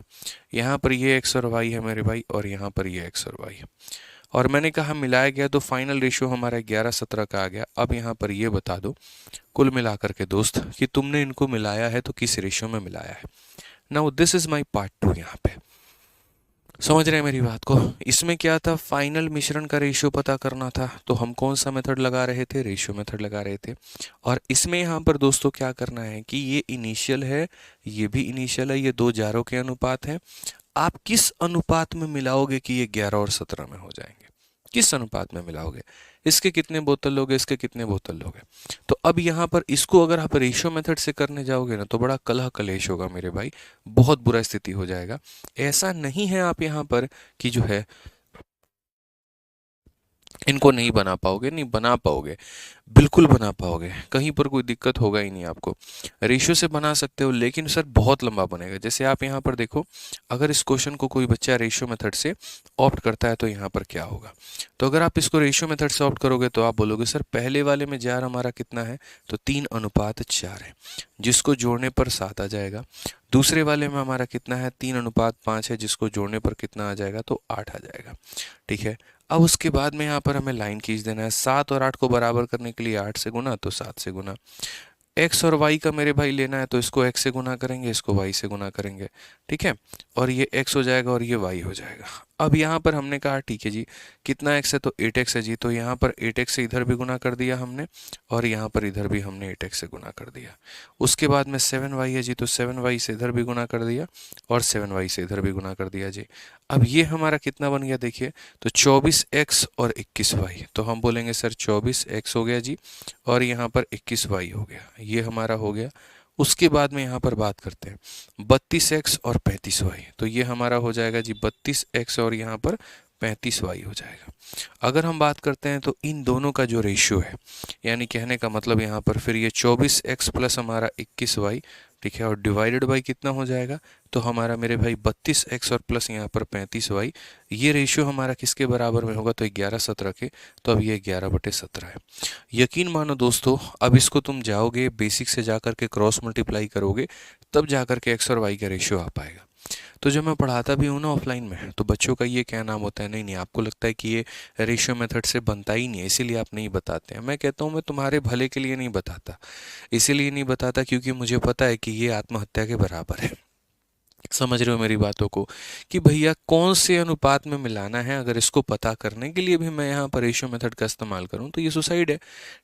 Speaker 1: यहाँ पर ये x और y है मेरे भाई, और यहाँ पर ये x और y है, और मैंने कहा मिलाया गया तो फाइनल रेशियो हमारा 11-17 का आ गया। अब यहाँ पर ये बता दो कुल मिलाकर के दोस्त कि तुमने इनको मिलाया है तो किस रेशियो में मिलाया है। Now this is my part 2। यहाँ पे समझ रहे हैं मेरी बात को? इसमें क्या था, फाइनल मिश्रण का रेशियो पता करना था, तो हम कौन सा मेथड लगा रहे थे, रेशियो मेथड लगा रहे थे। और इसमें यहाँ पर दोस्तों क्या करना है कि ये इनिशियल है, ये भी इनिशियल है, ये 2 जारों के अनुपात है। आप किस अनुपात में मिलाओगे कि ये 11 और 17 में हो जाएंगे, किस अनुपात में मिलाओगे, इसके कितने बोतल लोगे, इसके कितने बोतल लोगे। तो अब यहाँ पर इसको अगर आप रेशियो मेथड से करने जाओगे ना तो बड़ा कलह कलेश होगा मेरे भाई, बहुत बुरा स्थिति हो जाएगा। ऐसा नहीं है आप यहाँ पर कि जो है इनको नहीं बना पाओगे, नहीं बना पाओगे, बिल्कुल बना पाओगे, कहीं पर कोई दिक्कत होगा ही नहीं आपको। रेशियो से बना सकते हो, लेकिन सर बहुत लंबा बनेगा। जैसे आप यहाँ पर देखो, अगर इस क्वेश्चन को कोई बच्चा रेशियो मेथड से ऑप्ट करता है तो यहाँ पर क्या होगा। तो अगर आप इसको रेशियो मेथड से ऑप्ट करोगे तो आप बोलोगे सर पहले वाले में जार हमारा कितना है, तो 3:4 है, जिसको जोड़ने पर 7 आ जाएगा। दूसरे वाले में हमारा कितना है, 3:5 है, जिसको जोड़ने पर कितना आ जाएगा, तो 8 आ जाएगा। ठीक है, अब उसके बाद में यहाँ पर हमें लाइन खींच देना है। 7 और 8 को बराबर करने के लिए 8 से गुना, तो 7 से गुना। x और y का मेरे भाई लेना है तो इसको x से गुना करेंगे, इसको y से गुना करेंगे। ठीक है, और ये x हो जाएगा और ये y हो जाएगा। अब यहाँ पर हमने कहा ठीक है जी, कितना x है, तो 8x है जी, तो यहाँ पर 8x से इधर भी गुना कर दिया हमने, और यहाँ पर इधर भी हमने 8x से गुना कर दिया। उसके बाद में 7y है जी, तो 7y से इधर भी गुना कर दिया, और 7y से इधर भी गुना कर दिया जी। अब ये हमारा कितना बन गया देखिए, तो 24x और 21y, तो हम बोलेंगे सर 24x हो गया जी, और यहाँ पर 21y हो गया, ये हमारा हो गया। उसके बाद में यहाँ पर बात करते हैं 32x और 35y, तो ये हमारा हो जाएगा जी 32x और यहाँ पर 35y हो जाएगा। अगर हम बात करते हैं तो इन दोनों का जो रेशियो है, यानी कहने का मतलब यहाँ पर फिर ये 24x प्लस हमारा 21y, ठीक है, और डिवाइडेड बाई कितना हो जाएगा, तो हमारा मेरे भाई 32x और प्लस यहाँ पर 35y, ये रेशियो हमारा किसके बराबर में होगा, तो 11-17 के। तो अब ये 11/17 है। यकीन मानो दोस्तों, अब इसको तुम जाओगे बेसिक से जाकर के क्रॉस मल्टीप्लाई करोगे, तब जाकर के x और y का रेशियो आ पाएगा। तो जब मैं पढ़ाता भी हूँ ना ऑफलाइन में, तो बच्चों का ये क्या नाम होता है, नहीं नहीं आपको लगता है कि ये रेशियो मेथड से बनता ही नहीं है, इसीलिए आप नहीं बताते हैं। मैं कहता हूँ मैं तुम्हारे भले के लिए नहीं बताता, इसीलिए नहीं बताता क्योंकि मुझे पता है कि ये आत्महत्या के बराबर है। समझ रहे हो मेरी बातों को कि भैया कौन से अनुपात में मिलाना है। अगर इसको पता करने के लिए भी मैं यहाँ पर रेशियो मेथड का इस्तेमाल करूँ तो ये सुसाइड है।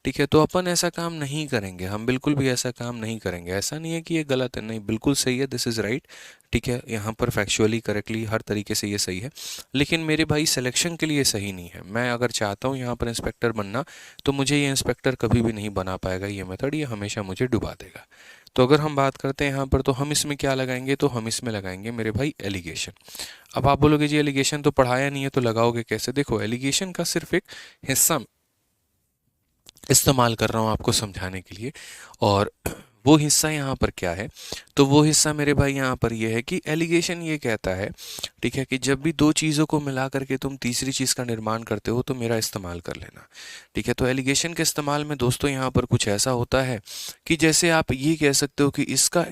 Speaker 1: ठीक है, तो अपन ऐसा काम नहीं करेंगे, हम बिल्कुल भी ऐसा काम नहीं करेंगे। ऐसा नहीं है कि ये गलत है, नहीं बिल्कुल सही है, दिस इज़ राइट। ठीक है, यहाँ पर फैक्चुअली करेक्टली हर तरीके से ये सही है, लेकिन मेरे भाई सिलेक्शन के लिए सही नहीं है। मैं अगर चाहता हूँ यहाँ पर इंस्पेक्टर बनना तो मुझे ये इंस्पेक्टर कभी भी नहीं बना पाएगा, ये मेथड ये हमेशा मुझे डुबा देगा। तो अगर हम बात करते हैं यहाँ पर तो हम इसमें क्या लगाएंगे, तो हम इसमें लगाएंगे मेरे भाई एलिगेशन। अब आप बोलोगे जी एलिगेशन तो पढ़ाया नहीं है तो लगाओगे कैसे। देखो एलिगेशन का सिर्फ एक हिस्सा इस्तेमाल कर रहा हूँ आपको समझाने के लिए, और वो हिस्सा यहाँ पर क्या है, तो वो हिस्सा मेरे भाई यहाँ पर ये है कि एलिगेशन ये कहता है, ठीक है, कि जब भी दो चीज़ों को मिला करके तुम तीसरी चीज़ का निर्माण करते हो तो मेरा इस्तेमाल कर लेना। ठीक है, तो एलिगेशन के इस्तेमाल में दोस्तों यहाँ पर कुछ ऐसा होता है कि जैसे आप ये कह सकते हो कि इसका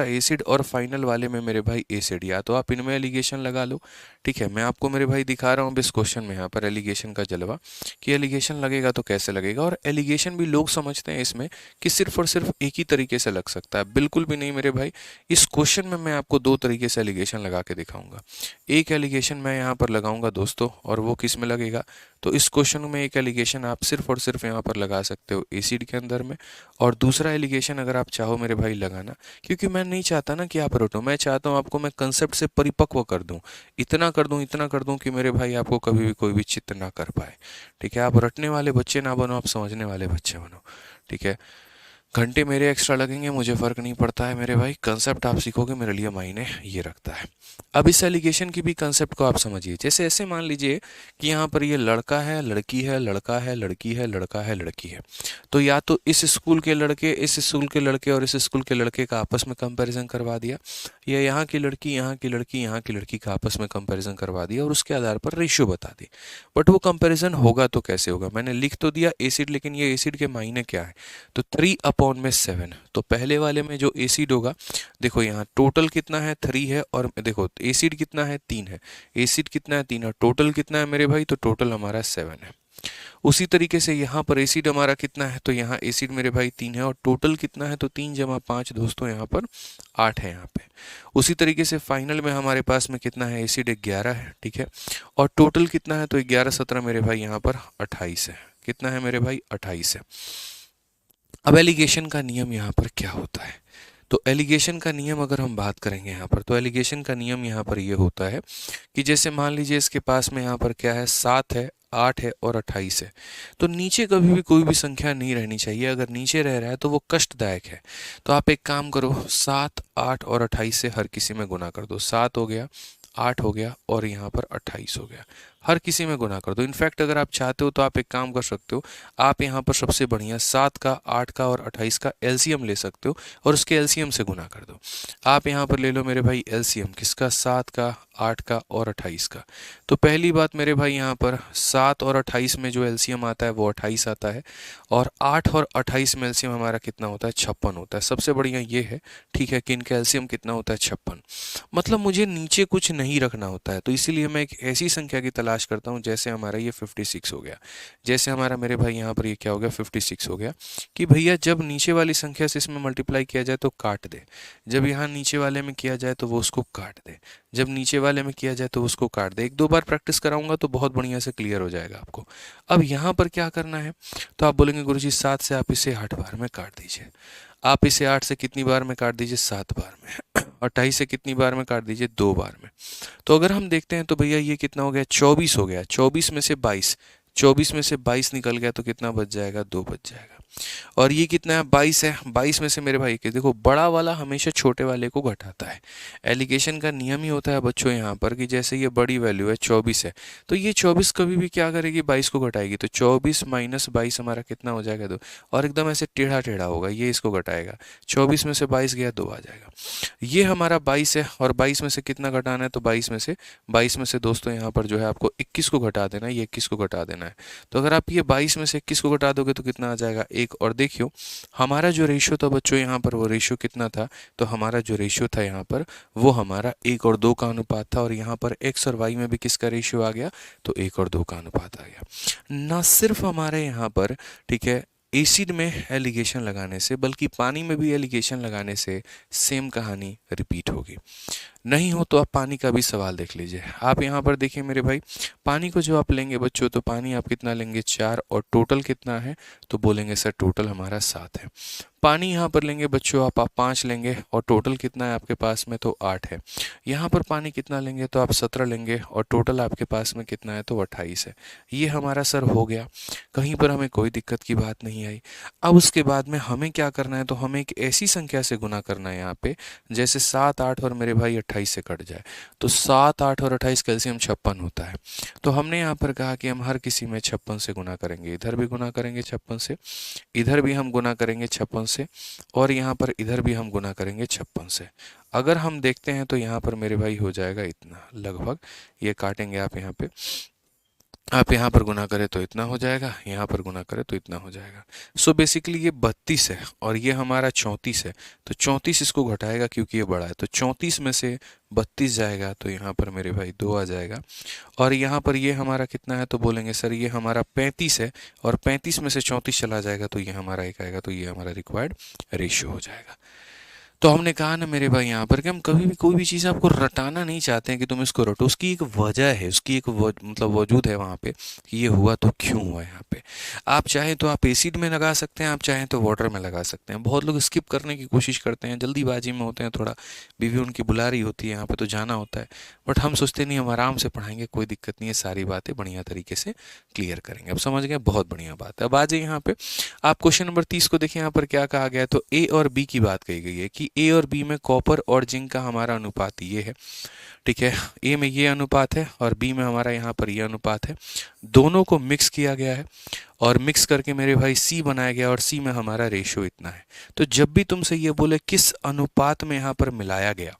Speaker 1: एसिड और फाइनल वाले में मेरे भाई एसिड, या तो आप इनमें एलिगेशन लगा लो। ठीक है, मैं आपको मेरे भाई दिखा रहा हूँ इस क्वेश्चन में यहाँ पर एलिगेशन का जलवा, कि एलिगेशन लगेगा तो कैसे लगेगा। और एलिगेशन भी लोग समझते हैं इसमें कि सिर्फ और सिर्फ एक ही तरीके से लग सकता है, बिल्कुल भी नहीं मेरे भाई। इस क्वेश्चन में मैं आपको दो तरीके से एलिगेशन लगा के दिखाऊंगा। एक एलिगेशन मैं यहाँ पर लगाऊंगा दोस्तों, और वो किस में लगेगा, तो इस क्वेश्चन में एक एलिगेशन आप सिर्फ और सिर्फ यहाँ पर लगा सकते हो एसिड के अंदर में, और दूसरा एलिगेशन अगर आप चाहो मेरे भाई लगाना, क्योंकि मैं नहीं चाहता ना कि आप रटो, मैं चाहता हूँ आपको मैं कंसेप्ट से परिपक्व कर दूँ, इतना कर दूँ कि मेरे भाई आपको कभी भी कोई भी चित्त ना कर पाए। ठीक है, आप रटने वाले बच्चे ना बनो, आप समझने वाले बच्चे बनो। ठीक है, घंटे मेरे एक्स्ट्रा लगेंगे, मुझे फ़र्क नहीं पड़ता है मेरे भाई, कंसेप्ट आप सीखोगे मेरे लिए मायने ये रखता है। अब इस एलिगेशन की भी कंसेप्ट को आप समझिए। जैसे ऐसे मान लीजिए कि यहाँ पर ये लड़का है, लड़की है, लड़का है, लड़की है, लड़का है, लड़की है। तो या तो इस स्कूल के लड़के, इस स्कूल के लड़के और इस स्कूल के लड़के का आपस में कंपैरिजन करवा दिया, या यहाँ की लड़की, यहाँ की लड़की, यहाँ की लड़की का आपस में कंपैरिजन करवा दिया और उसके आधार पर रेशियो बता दी। बट वो कंपैरिजन होगा तो कैसे होगा, मैंने लिख तो दिया एसिड, लेकिन ये एसिड के मायने क्या है, तो 3/7। तो पहले वाले में जो एसिड होगा, देखो यहाँ टोटल कितना है 3 है, और देखो एसिड कितना है 3 है, एसिड कितना है 3 है, टोटल कितना है मेरे भाई, तो टोटल हमारा 7 है। उसी तरीके से यहाँ पर एसिड हमारा कितना है, तो यहाँ एसिड मेरे भाई 3 है, और टोटल कितना है, तो 3 × 5 दोस्तों यहाँ पर 8 है यहाँ पे। उसी तरीके से फाइनल में हमारे पास में कितना है, एसिड 11 है। ठीक है, और टोटल कितना है, तो 11 17 मेरे भाई यहाँ पर 28 है। कितना है मेरे भाई, 28 है। अब एलिगेशन का नियम यहाँ पर क्या होता है, तो एलिगेशन का नियम अगर हम बात करेंगे यहाँ पर, तो एलिगेशन का नियम यहाँ पर ये होता है कि जैसे मान लीजिए इसके पास में यहाँ पर क्या है, 7 है, 8 है और 28 है। तो नीचे कभी भी कोई भी संख्या नहीं रहनी चाहिए, अगर नीचे रह रहा है तो वो कष्टदायक है। तो आप एक काम करो, 7 8 और 28 से हर किसी में गुना कर दो। 7 हो गया, 8 हो गया और यहाँ पर 28 हो गया, हर किसी में गुना कर दो। इनफैक्ट अगर आप चाहते हो तो आप एक काम कर सकते हो, आप यहाँ पर सबसे बढ़िया 7 का, 8 का और 28 का एलसीएम ले सकते हो और उसके एलसीएम से गुना कर दो। आप यहाँ पर ले लो मेरे भाई एलसीएम किसका, 7 का, 8 का और 28 का। तो पहली बात मेरे भाई यहाँ पर 7 और 28 में जो एलसीएम आता है वो 28 आता है, और 8 और 28 में एलसीएम हमारा कितना होता है, 56 होता है। सबसे बढ़िया ये है, ठीक है, कि इनका एलसीएम कितना होता है, 56। मतलब मुझे नीचे कुछ नहीं रखना होता है, तो इसीलिए मैं एक ऐसी संख्या की तलाश करता हूँ, जैसे हमारा ये 56 हो गया, जैसे हमारा मेरे भाई यहाँ पर ये क्या हो गया, 56 हो गया, कि भैया जब नीचे वाली संख्या से इसमें मल्टीप्लाई किया जाए तो काट दे, जब यहाँ नीचे वाले में किया जाए तो वो उसको काट दे, जब नीचे वाले में किया जाए तो उसको काट दे। एक दो बार प्रैक्टिस कराऊंगा तो बहुत बढ़िया से क्लियर हो जाएगा आपको। अब यहाँ पर क्या करना है, तो आप बोलेंगे गुरुजी 7 से आप इसे 8 बार में काट दीजिए। आप इसे 8 से कितनी बार में काट दीजिए, 7 बार में। 28 से कितनी बार में काट दीजिए, 2 बार में। तो अगर हम देखते हैं तो भैया ये कितना हो गया, 24 हो गया। 24 में से 22, 24 में से 22 निकल गया तो कितना बच जाएगा, 2 बच जाएगा। और ये कितना है, 22 है। 22 में से मेरे भाई के देखो, बड़ा वाला हमेशा छोटे वाले को घटाता है। एलिगेशन का नियम ही होता है बच्चों यहाँ पर कि जैसे ये बड़ी वैल्यू है 24 है, तो ये 24 कभी भी क्या करेगी, 22 को घटाएगी। तो 24 - 22 हमारा कितना हो जाएगा, 2। और एकदम ऐसे टेढ़ा टेढ़ा होगा, ये इसको घटाएगा। 24 में से 22 गया, 2 आ जाएगा। ये हमारा 22 है, और 22 में से कितना घटाना है, तो 22 में से दोस्तों यहाँ पर जो है आपको 21 को घटा देना है, ये 21 को घटा देना है। तो अगर आप ये 22 में से 21 को घटा दोगे तो कितना आ जाएगा, 1। और देखियो हमारा जो रेशियो था बच्चों यहाँ पर, वो रेशियो कितना था, तो हमारा जो रेशियो था यहाँ पर वो हमारा 1 और 2 का अनुपात था। और यहाँ पर x और y में भी किसका रेशियो आ गया, तो 1 और 2 का अनुपात आ गया। ना सिर्फ हमारे यहाँ पर, ठीक है, एसिड में एलिगेशन लगाने से, बल्कि पानी में भी एलिगेशन लगाने से सेम कहानी रिपीट होगी। नहीं हो तो आप पानी का भी सवाल देख लीजिए। आप यहाँ पर देखिए मेरे भाई, पानी को जो आप लेंगे बच्चों, तो पानी आप कितना लेंगे 4, और टोटल कितना है, तो बोलेंगे सर टोटल हमारा 7 है। पानी यहाँ पर लेंगे बच्चों आप 5 लेंगे, और टोटल कितना है आपके पास में, तो 8 है। यहाँ पर पानी कितना लेंगे, तो आप 17 लेंगे, और टोटल आपके पास में कितना है, तो 28 है। ये हमारा सर हो गया, कहीं पर हमें कोई दिक्कत की बात नहीं आई। अब उसके बाद में हमें क्या करना है, तो हमें एक ऐसी संख्या से गुना करना है यहाँ पे, जैसे 7, 8 और मेरे भाई 28 से कट जाए। तो 7, 8 और 28 कैल्शियम 56 होता है। तो हमने यहाँ पर कहा कि हम हर किसी में 56 से गुना करेंगे, इधर भी गुना करेंगे 56 से, इधर भी हम गुना करेंगे 56 से, और यहाँ पर इधर भी हम गुना करेंगे 56 से। अगर हम देखते हैं तो यहाँ पर मेरे भाई हो जाएगा इतना लगभग, ये काटेंगे आप यहाँ पे, आप यहाँ पर गुना करें तो इतना हो जाएगा, यहाँ पर गुना करें तो इतना हो जाएगा। सो बेसिकली ये 32 है और ये हमारा 34 है। तो 34 इसको घटाएगा क्योंकि ये बड़ा है, तो 34 में से 32 जाएगा, तो यहाँ पर मेरे भाई 2 आ जाएगा। और यहाँ पर ये हमारा कितना है, तो बोलेंगे सर ये हमारा 35 है, और 35 में से 34 चला जाएगा तो ये हमारा एक आएगा, तो ये हमारा रिक्वायर्ड रेशियो हो जाएगा। तो हमने कहा ना मेरे भाई यहाँ पर कि हम कभी भी कोई भी चीज़ आपको रटाना नहीं चाहते हैं कि तुम इसको रटो, उसकी एक वजह है, उसकी एक मतलब वजूद है वहाँ पे कि ये हुआ तो क्यों हुआ यहाँ पे। आप चाहे तो आप एसिड में लगा सकते हैं, आप चाहें तो वाटर में लगा सकते हैं। बहुत लोग स्किप करने की कोशिश करते हैं, जल्दीबाजी में होते हैं, थोड़ा बीवी उनकी बुला रही होती है यहाँ पे तो जाना होता है, बट हम सोचते नहीं, हम आराम से पढ़ाएंगे, कोई दिक्कत नहीं है, सारी बातें बढ़िया तरीके से क्लियर करेंगे। अब समझ गए, बहुत बढ़िया बात है। अब आ जाइए यहाँ पे, आप क्वेश्चन नंबर 30 को देखिए, यहाँ पर क्या कहा गया है, तो ए और बी की बात कही गई है कि ए और बी में कॉपर और जिंक का हमारा अनुपात ये है। ठीक है, ए में ये अनुपात है और बी में हमारा यहाँ पर ये अनुपात है। दोनों को मिक्स किया गया है और मिक्स करके मेरे भाई सी बनाया गया, और सी में हमारा रेशियो इतना है। तो जब भी तुमसे ये बोले किस अनुपात में यहाँ पर मिलाया गया,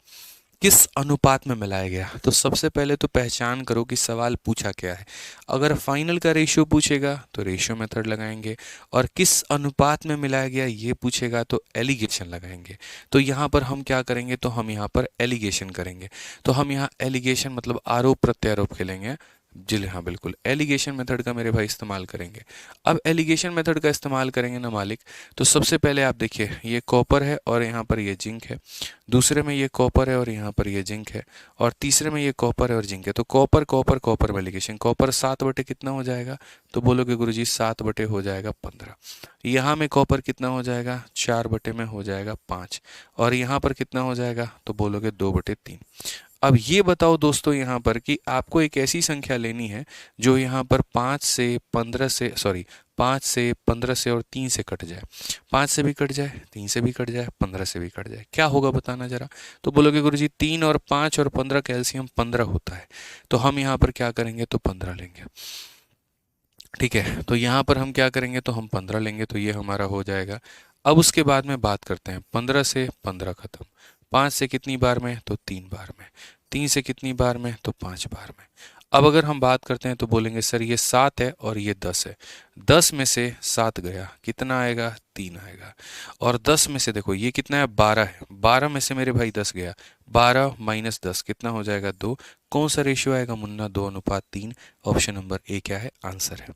Speaker 1: किस अनुपात में मिलाया गया, तो सबसे पहले तो पहचान करो कि सवाल पूछा क्या है। अगर फाइनल का रेशियो पूछेगा तो रेशियो मेथड लगाएंगे, और किस अनुपात में मिलाया गया ये पूछेगा तो एलिगेशन लगाएंगे। तो यहाँ पर हम क्या करेंगे, तो हम यहाँ पर एलिगेशन करेंगे। तो हम यहाँ एलिगेशन मतलब आरोप प्रत्यारोप खेलेंगे। जी हाँ, बिल्कुल एलिगेशन मेथड का मेरे भाई इस्तेमाल करेंगे। अब एलिगेशन मेथड का इस्तेमाल करेंगे ना मालिक, तो सबसे पहले आप देखिए ये कॉपर है और यहाँ पर ये जिंक है, दूसरे में ये कॉपर है और यहाँ पर ये जिंक है, और तीसरे में ये कॉपर है और जिंक है। तो कॉपर कॉपर कॉपर में एलिगेशन, कॉपर 7 बटे कितना हो जाएगा, तो बोलोगे गुरुजी 7 बटे हो जाएगा 15। यहाँ में कॉपर कितना हो जाएगा, 4 बटे में हो जाएगा 5, और यहाँ पर कितना हो जाएगा, तो बोलोगे 2 बटे 3। अब ये बताओ दोस्तों यहाँ पर कि आपको एक ऐसी संख्या लेनी है जो यहाँ पर 5 से 15 से, सॉरी 5 से 15 से और 3 से कट जाए, 5 से भी कट जाए, 3 से भी कट जाए, 15 से भी कट जाए, क्या होगा बताना जरा। तो बोलोगे गुरुजी 3 और 5 और 15 कैल्शियम 15 होता है, तो हम यहाँ पर क्या करेंगे, तो 15 लेंगे। ठीक है, तो यहाँ पर हम क्या करेंगे, तो हम 15 लेंगे, तो ये हमारा हो जाएगा। अब उसके बाद में बात करते हैं, 15 से 15 खत्म, 5 से कितनी बार में, तो 3 बार में, 3 से कितनी बार में, तो 5 बार में। अब अगर हम बात करते हैं तो बोलेंगे सर ये 7 है और ये 10 है, 10 में से 7 गया, कितना आएगा, 3 आएगा। और 10 में से देखो ये कितना है, 12 है, 12 में से मेरे भाई 10 गया, 12 माइनस 10 कितना हो जाएगा, 2। कौन सा रेशियो आएगा मुन्ना, 2:3। ऑप्शन नंबर ए क्या है, आंसर है।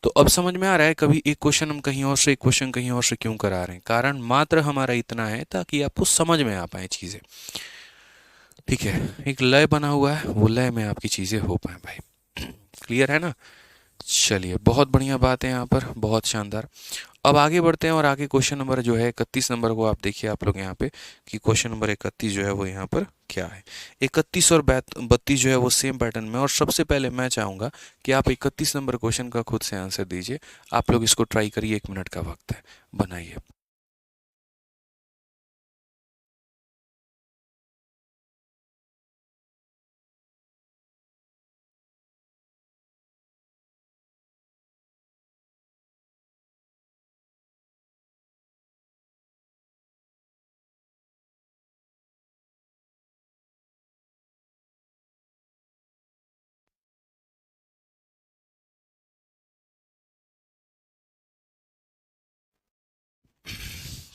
Speaker 1: तो अब समझ में आ रहा है कभी एक क्वेश्चन हम कहीं और से, एक क्वेश्चन कहीं और से क्यों करा रहे हैं, कारण मात्र हमारा इतना है ताकि आपको समझ में आ पाए चीज़ें। ठीक है, एक लय बना हुआ है, वो लय में आपकी चीज़ें हो पाए भाई। क्लियर है ना। चलिए, बहुत बढ़िया बात है यहाँ पर, बहुत शानदार। अब आगे बढ़ते हैं और आगे क्वेश्चन नंबर जो है 31 नंबर को आप देखिए आप लोग यहाँ पे कि क्वेश्चन नंबर 31 जो है वो यहाँ पर क्या है। 31 और 32 जो है वो सेम पैटर्न में, और सबसे पहले मैं चाहूँगा कि आप 31 नंबर क्वेश्चन का खुद से आंसर दीजिए। आप लोग इसको ट्राई करिए, 1 मिनट का वक्त है, बनाइए।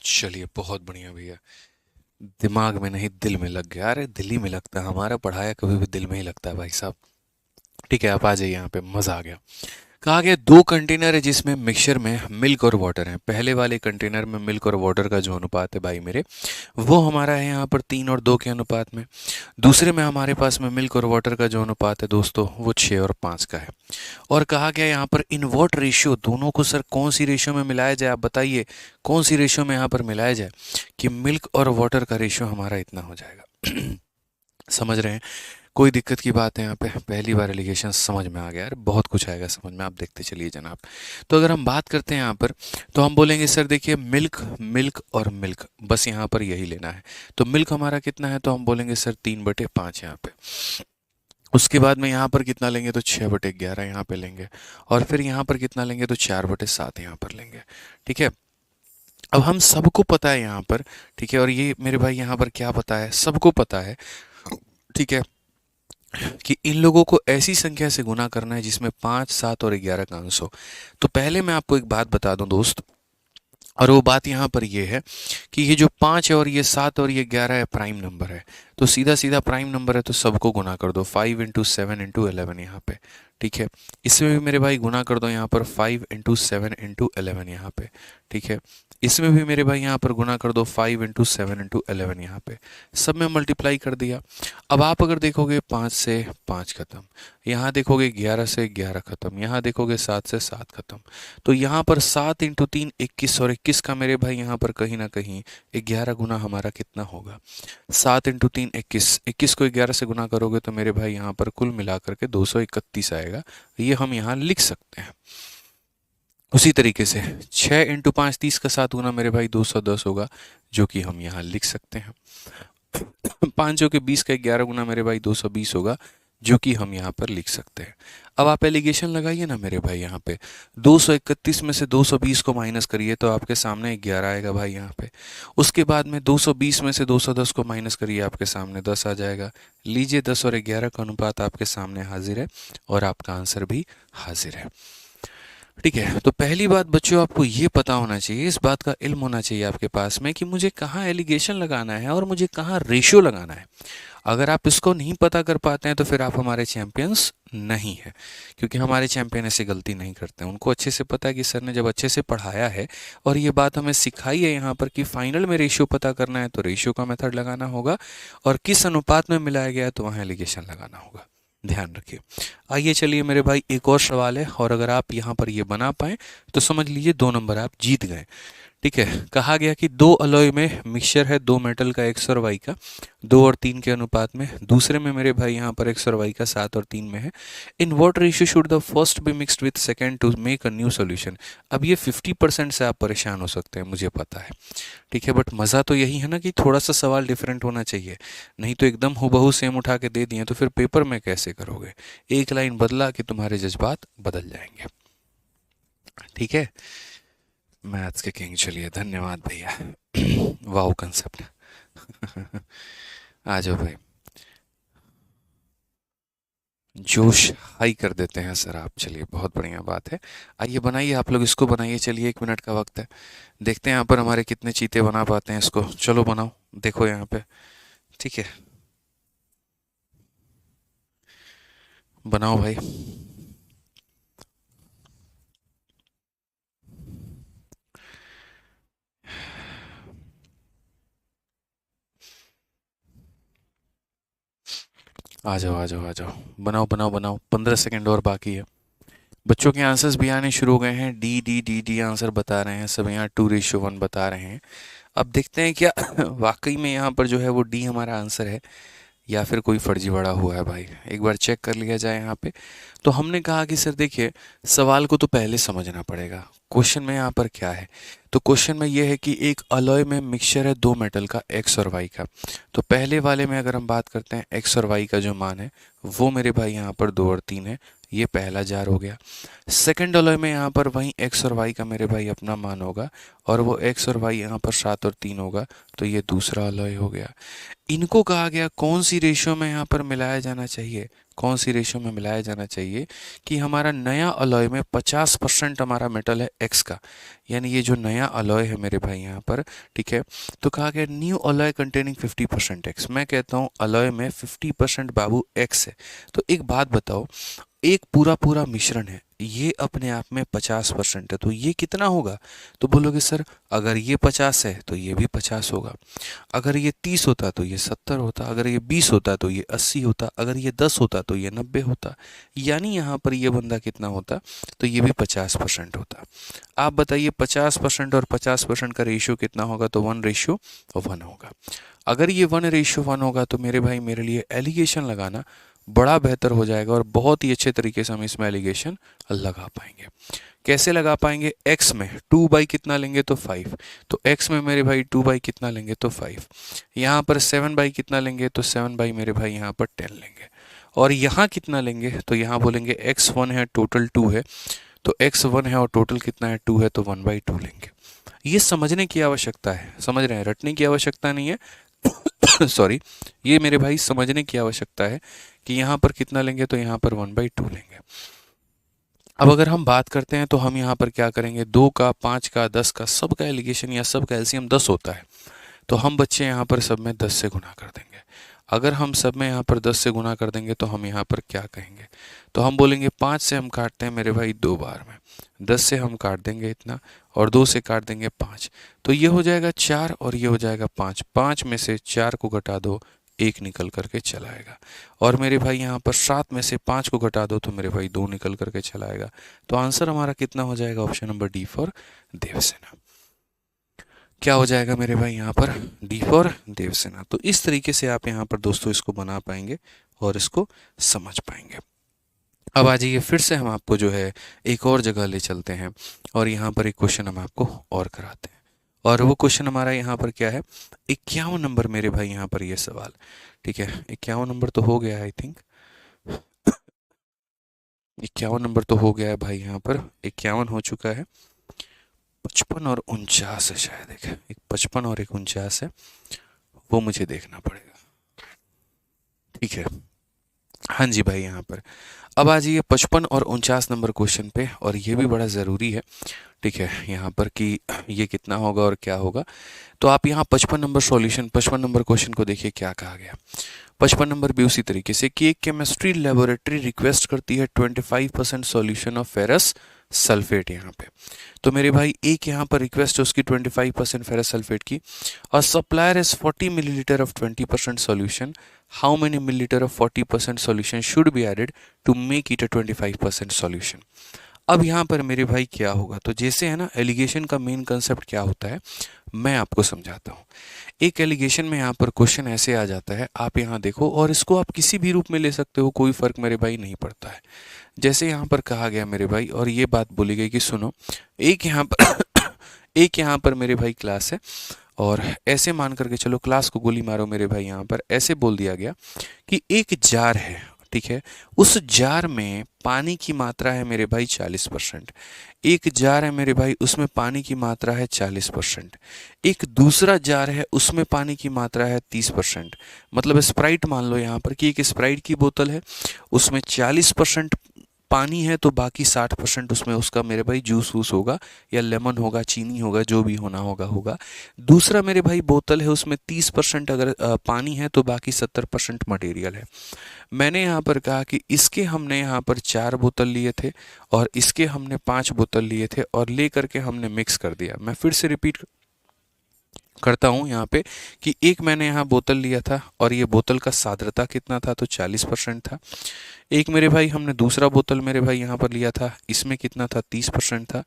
Speaker 1: चलिए, बहुत बढ़िया भैया, दिमाग में नहीं दिल में लग गया। अरे दिल ही में लगता है, हमारा पढ़ाया कभी भी दिल में ही लगता है भाई साहब। ठीक है, आप आ जाइए यहाँ पे, मज़ा आ गया। कहा गया दो कंटेनर है जिसमें मिक्सचर में मिल्क और वाटर है। पहले वाले कंटेनर में मिल्क और वाटर का जो अनुपात है भाई मेरे, वो हमारा है यहाँ पर 3 और 2 के अनुपात में। दूसरे में हमारे पास में मिल्क और वाटर का जो अनुपात है दोस्तों, वो 6 और 5 का है। और कहा गया यहाँ पर इन व्हाट रेशियो, दोनों को सर कौन सी रेशियो में मिलाया जाए, आप बताइए कौन सी रेशियो में यहाँ पर मिलाया जाए कि मिल्क और वाटर का रेशियो हमारा इतना हो जाएगा। समझ रहे हैं? कोई दिक्कत की बात है यहाँ पे? पहली बार एलिगेशन समझ में आ गया यार, बहुत कुछ आएगा समझ में, आप देखते चलिए जनाब। तो अगर हम बात करते हैं यहाँ पर, तो हम बोलेंगे सर देखिए मिल्क, मिल्क और मिल्क, बस यहाँ पर यही लेना है। तो मिल्क हमारा कितना है, तो हम बोलेंगे सर 3/5 यहाँ पे। उसके बाद में यहाँ पर कितना लेंगे, तो 6/11 यहाँ पे लेंगे। और फिर यहाँ पर कितना लेंगे, तो 4/7 यहाँ पर लेंगे। ठीक है, अब हम सबको पता है यहाँ पर, ठीक है, और ये मेरे भाई यहाँ पर क्या पता है, सबको पता है, ठीक है, कि इन लोगों को ऐसी संख्या से गुना करना है जिसमें 5, 7 और 11 का अंश हो। तो पहले मैं आपको एक बात बता दूं दोस्त, और वो बात यहाँ पर ये है कि ये जो 5 है और ये 7 और ये 11 है, प्राइम नंबर है। तो सीधा सीधा प्राइम नंबर है तो सबको गुना कर दो, 5 × 7 × 11 यहाँ पे। ठीक है, इसमें भी मेरे भाई गुना कर दो यहाँ पर 5 × 7 × 11 यहाँ पे। ठीक है, इसमें भी मेरे भाई यहाँ पर गुना कर दो 5 × 7 × 11 यहाँ पे। सब में मल्टीप्लाई कर दिया। अब आप अगर देखोगे 5 से 5 खत्म, यहाँ देखोगे 11 से 11 खत्म, यहाँ देखोगे 7 से 7 खत्म। तो यहाँ पर 7 × 3 21, और 21 का मेरे भाई यहाँ पर कहीं ना कहीं 11 गुना हमारा कितना होगा, 7 × 3 21, 21 को 11 से गुना करोगे तो मेरे भाई यहाँ पर कुल मिलाकर के 231 आएगा। ये हम यहाँ लिख सकते हैं। उसी तरीके से 6 × 5 30 का 7 गुना मेरे भाई 210 होगा, जो कि हम यहाँ लिख सकते हैं। 5 के 20 का 11 गुना मेरे भाई 220 होगा, जो कि हम यहाँ पर लिख सकते हैं। अब आप एलिगेशन लगाइए ना मेरे भाई, यहाँ पे 231 में से 220 को माइनस करिए तो आपके सामने 11 आएगा भाई यहाँ पे। उसके बाद में 220 में से 210 को माइनस करिए, आपके सामने 10 आ जाएगा। लीजिए 10 और 11 का अनुपात आपके सामने हाजिर है, और आपका आंसर भी हाजिर है। ठीक है, तो पहली बात बच्चों आपको ये पता होना चाहिए, इस बात का इल्म होना चाहिए आपके पास में कि मुझे कहाँ एलिगेशन लगाना है और मुझे कहाँ रेशियो लगाना है। अगर आप इसको नहीं पता कर पाते हैं तो फिर आप हमारे चैंपियंस नहीं है, क्योंकि हमारे चैंपियन ऐसे गलती नहीं करते हैं। उनको अच्छे से पता है कि सर ने जब अच्छे से पढ़ाया है और ये बात हमें सिखाई है यहाँ पर कि फाइनल में रेशियो पता करना है तो रेशियो का मेथड लगाना होगा, और किस अनुपात में मिलाया गया है तो वहाँ एलिगेशन लगाना होगा। ध्यान रखिए। आइए चलिए मेरे भाई, एक और सवाल है, और अगर आप यहाँ पर ये बना पाए तो समझ लीजिए 2 नंबर आप जीत गए। ठीक है, कहा गया कि 2 अलॉय में मिक्सचर है 2 मेटल का x और y का 2 और 3 के अनुपात में। दूसरे में मेरे भाई यहाँ पर x और y का 7 और 3 में है। In what ratio should the first be mixed with second to make a new solution. अब ये 50% से आप परेशान हो सकते हैं, मुझे पता है। ठीक है, बट मज़ा तो यही है ना कि थोड़ा सा सवाल डिफरेंट होना चाहिए, नहीं तो एकदम हूबहू सेम उठा के दे दिए तो फिर पेपर में कैसे करोगे। एक लाइन बदला कि तुम्हारे जज्बात बदल जाएंगे। ठीक है, मैथ्स के किंग, चलिए धन्यवाद भैया। Wow concept. आ जाओ भाई, जोश हाई कर देते हैं सर आप। चलिए बहुत बढ़िया बात है, आइए बनाइए आप लोग, इसको बनाइए। चलिए 1 मिनट का वक्त है, देखते हैं यहाँ पर हमारे कितने चीते बना पाते हैं इसको। चलो बनाओ, देखो यहाँ पे। ठीक है, बनाओ भाई। आ जाओ आ जाओ आ जाओ, बनाओ बनाओ बनाओ, 15 सेकंड और बाकी है। बच्चों के आंसर्स भी आने शुरू हो गए हैं। D D D D answer बता रहे हैं सब, यहाँ 2:1 बता रहे हैं। अब देखते हैं क्या वाकई में यहाँ पर जो है वो डी हमारा आंसर है, या फिर कोई फर्जीवाड़ा हुआ है भाई। एक बार चेक कर लिया जाए यहाँ पे। तो हमने कहा कि सर देखिए, सवाल को तो पहले समझना पड़ेगा, क्वेश्चन में यहाँ पर क्या है। तो क्वेश्चन में ये है कि एक अलॉय में मिक्सचर है 2 मेटल का x और y का। तो पहले वाले में अगर हम बात करते हैं x और y का जो मान है वो मेरे भाई यहाँ पर 2 और 3 है, ये पहला जार हो गया। सेकंड अलॉय में यहाँ पर वहीं x और y का मेरे भाई अपना मान होगा, और वो x और y यहाँ पर 7 और 3 होगा, तो ये दूसरा अलॉय हो गया। इनको कहा गया कौन सी रेशियो में यहाँ पर मिलाया जाना चाहिए, कौन सी रेशियो में मिलाया जाना चाहिए कि हमारा नया अलॉय में 50% हमारा मेटल है x का, यानी ये जो नया अलॉय है मेरे भाई यहाँ पर। ठीक है, तो कहा गया न्यू अलॉय कंटेनिंग 50% x। मैं कहता हूँ अलॉय में 50% बाबू x है। तो एक बात बताओ, एक पूरा पूरा मिश्रण है, ये अपने आप में 50% है, तो ये कितना होगा? तो बोलोगे सर अगर ये 50 है तो ये भी 50 होगा, अगर ये 30 होता तो ये 70 होता, अगर ये 20 होता तो ये 80 होता, अगर ये 10 होता तो ये 90 होता, यानी यहाँ पर ये बंदा कितना होता? तो ये भी 50% होता। आप बताइए 50% और 50% का रेशियो कितना होगा? तो 1:1 होगा। अगर ये 1:1 होगा तो मेरे भाई मेरे लिए एलिगेशन लगाना बड़ा बेहतर हो जाएगा और बहुत ही अच्छे तरीके से हम इसमें एलिगेशन लगा पाएंगे। कैसे लगा पाएंगे? x में 2 बाई कितना लेंगे? तो 5। तो x में मेरे भाई 2 बाई कितना लेंगे? तो 5। यहाँ पर 7 बाई कितना लेंगे? तो 7 बाई मेरे भाई यहाँ पर 10 लेंगे। और यहाँ कितना लेंगे? तो यहाँ बोलेंगे x1 है टोटल 2 है, तो x1 है और टोटल कितना है? 2 है, तो 1/2 लेंगे। ये समझने की आवश्यकता है, समझ रहे हैं, रटने की आवश्यकता नहीं है सॉरी, ये मेरे भाई समझने की आवश्यकता है कि यहाँ पर कितना लेंगे? तो यहाँ पर 1/2 लेंगे। अब अगर हम बात करते हैं तो हम यहाँ पर क्या करेंगे? 2 का, 5 का, 10 का, सब का एलिगेशन या सब का एलसीएम 10 होता है, तो हम बच्चे यहाँ पर सब में 10 से गुना कर देंगे। अगर हम सब में यहाँ पर 10 से गुना कर देंगे तो हम यहाँ पर क्या कहेंगे? तो हम बोलेंगे 5 से हम काटते हैं मेरे भाई 2 बार में, 10 से हम काट देंगे इतना, और 2 से काट देंगे 5, तो ये हो जाएगा 4 और ये हो जाएगा 5। 5 में से 4 को घटा दो, 1 निकल करके चला आएगा। और मेरे भाई यहाँ पर 7 में से 5 को घटा दो तो मेरे भाई 2 निकल करके चला आएगा। तो आंसर हमारा कितना हो जाएगा? Option number D for Devsena. क्या हो जाएगा मेरे भाई यहाँ पर? D for Devsena. तो इस तरीके से आप यहाँ पर दोस्तों इसको बना पाएंगे और इसको समझ पाएंगे। अब आ जाइए, फिर से हम आपको जो है एक और जगह ले चलते हैं और यहाँ पर एक क्वेश्चन हम आपको और कराते हैं। और वो क्वेश्चन हमारा यहाँ पर क्या है? 51 नंबर मेरे भाई यहाँ पर ये सवाल, ठीक है, 51 नंबर तो हो गया है आई थिंक, 51 नंबर तो हो गया है भाई, यहाँ पर 51 हो चुका है, 55 और 49 है शायद, एक 55 और एक 49 है, वो मुझे देखना पड़ेगा। ठीक है, हाँ जी भाई यहाँ पर। अब आ जाइए 55 और 49 नंबर क्वेश्चन पे, और ये भी बड़ा ज़रूरी है, ठीक है, यहाँ पर कि ये कितना होगा और क्या होगा। तो आप यहाँ 55 नंबर सॉल्यूशन, 55 नंबर क्वेश्चन को देखिए क्या कहा गया। 55 नंबर भी उसी तरीके से कि एक केमिस्ट्री लेबोरेटरी रिक्वेस्ट करती है 25% सॉल्यूशन ऑफ फेरस सल्फेट यहाँ पे। तो मेरे भाई एक यहाँ पर रिक्वेस्ट है उसकी 25% फेरस सल्फेट की। A supplier is 40 millilitre of 20% solution, how many millilitre of 40% solution should be added to make it a 25% solution. अब यहाँ पर मेरे भाई क्या होगा? तो जैसे है ना, एलिगेशन का मेन कंसेप्ट क्या होता है मैं आपको समझाता हूँ। एक एलिगेशन में यहाँ पर क्वेश्चन ऐसे आ जाता है, आप यहाँ देखो, और इसको आप किसी भी रूप में ले सकते हो, कोई फर्क मेरे भाई नहीं पड़ता है। जैसे यहाँ पर कहा गया मेरे भाई, और ये बात बोली गई कि सुनो, एक यहाँ पर एक यहाँ पर मेरे भाई क्लास है, और ऐसे मान करके चलो क्लास को गोली मारो मेरे भाई, यहाँ पर ऐसे बोल दिया गया कि एक जार है, ठीक है, उस जार में पानी की मात्रा है मेरे भाई 40%। एक जार है मेरे भाई उसमें पानी की मात्रा है 40%। एक दूसरा जार है उसमें पानी की मात्रा है 30%। मतलब स्प्राइट मान लो यहाँ पर कि एक स्प्राइट की बोतल है, उसमें 40% पानी है, तो बाकी 60% उसमें उसका मेरे भाई जूस वूस होगा, या लेमन होगा, चीनी होगा, जो भी होना होगा होगा। दूसरा मेरे भाई बोतल है उसमें 30% अगर पानी है, तो बाकी 70% मटेरियल है। मैंने यहाँ पर कहा कि इसके हमने यहाँ पर 4 बोतल लिए थे और इसके हमने 5 बोतल लिए थे, और ले करके हमने मिक्स कर दिया। मैं फिर से रिपीट करता हूँ यहाँ पे कि एक मैंने यहाँ बोतल लिया था और ये बोतल का सांद्रता कितना था? तो 40% था। एक मेरे भाई हमने दूसरा बोतल मेरे भाई यहाँ पर लिया था, इसमें कितना था? 30% था।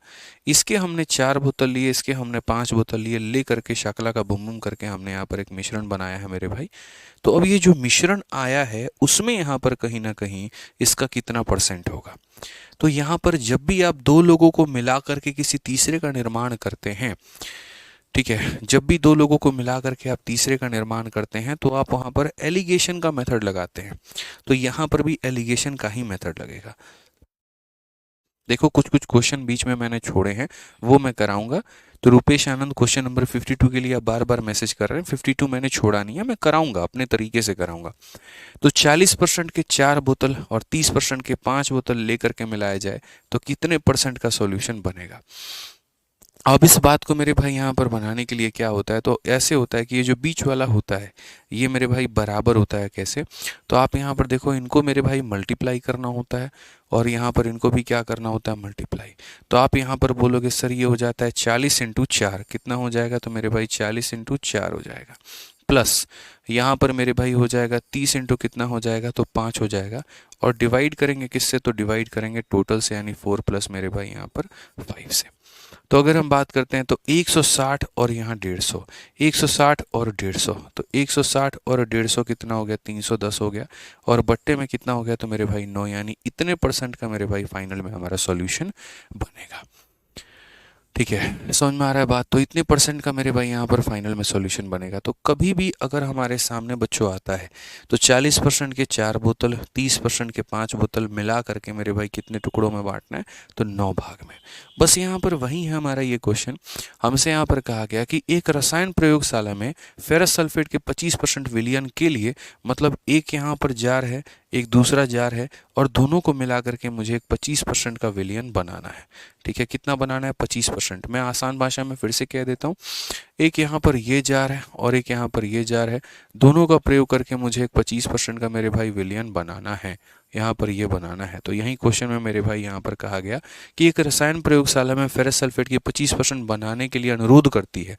Speaker 1: इसके हमने 4 बोतल लिए, इसके हमने 5 बोतल लिए, ले करके शकला का बुम बुम करके हमने यहाँ पर एक मिश्रण बनाया है मेरे भाई। तो अब ये जो मिश्रण आया है उसमें यहाँ पर कहीं ना कहीं इसका कितना परसेंट होगा? तो यहाँ पर जब भी आप दो लोगों को मिला करके किसी तीसरे का निर्माण करते हैं, ठीक है, जब भी दो लोगों को मिला करके आप तीसरे का निर्माण करते हैं तो आप वहाँ पर एलिगेशन का मेथड लगाते हैं। तो यहाँ पर भी एलिगेशन का ही मेथड लगेगा। देखो कुछ कुछ क्वेश्चन बीच में मैंने छोड़े हैं, वो मैं कराऊंगा। तो रुपेश आनंद क्वेश्चन नंबर 52 के लिए आप बार बार मैसेज कर रहे हैं, 52 मैंने छोड़ा नहीं है, मैं कराऊंगा, अपने तरीके से कराऊंगा। तो 40% के 4 बोतल और 30% के 5 बोतल लेकर के मिलाया जाए तो कितने परसेंट का सॉल्यूशन बनेगा? अब इस बात को मेरे भाई यहाँ पर बनाने के लिए क्या होता है, तो ऐसे होता है कि ये जो बीच वाला होता है ये मेरे भाई बराबर होता है। कैसे? तो आप यहाँ पर देखो, इनको मेरे भाई मल्टीप्लाई करना होता है और यहाँ पर इनको भी क्या करना होता है, मल्टीप्लाई। तो आप यहाँ पर बोलोगे सर ये हो जाता है 40 × 4, कितना हो जाएगा, तो मेरे भाई 40 × 4 हो जाएगा। प्लस यहाँ पर मेरे भाई हो जाएगा 30 इंटू कितना हो जाएगा, तो 5 हो जाएगा। और डिवाइड करेंगे किससे, तो डिवाइड करेंगे टोटल से, यानी 4 प्लस मेरे भाई यहाँ पर 5 से। तो अगर हम बात करते हैं तो 160 और यहाँ 150, 160 और 150, तो 160 और 150 कितना हो गया, 310 हो गया। और बट्टे में कितना हो गया, तो मेरे भाई 9, यानी इतने परसेंट का मेरे भाई फाइनल में हमारा सॉल्यूशन बनेगा। ठीक है, समझ में आ रहा है बात? तो इतने परसेंट का मेरे भाई यहाँ पर फाइनल में सॉल्यूशन बनेगा। तो कभी भी अगर हमारे सामने बच्चों आता है तो 40% के 4 बोतल, 30% के 5 बोतल मिला करके मेरे भाई कितने टुकड़ों में बांटना है, तो 9 भाग में। बस यहाँ पर वही है हमारा ये क्वेश्चन। हमसे यहाँ पर कहा गया कि एक रसायन प्रयोगशाला में फेरस सल्फेट के 25% विलयन के लिए, मतलब एक यहाँ पर जार है, एक दूसरा जार है, और दोनों को मिला करके मुझे एक 25% का विलयन बनाना है। ठीक है, कितना बनाना है, 25%। मैं आसान भाषा में फिर से कह देता हूँ, एक यहाँ पर ये जार है और एक यहाँ पर ये जार है, दोनों का प्रयोग करके मुझे एक 25% का मेरे भाई विलयन बनाना है, यहाँ पर ये बनाना है। तो यही क्वेश्चन में मेरे भाई यहाँ पर कहा गया कि एक रसायन प्रयोगशाला में फेरस सल्फेट की 25% बनाने के लिए अनुरोध करती है।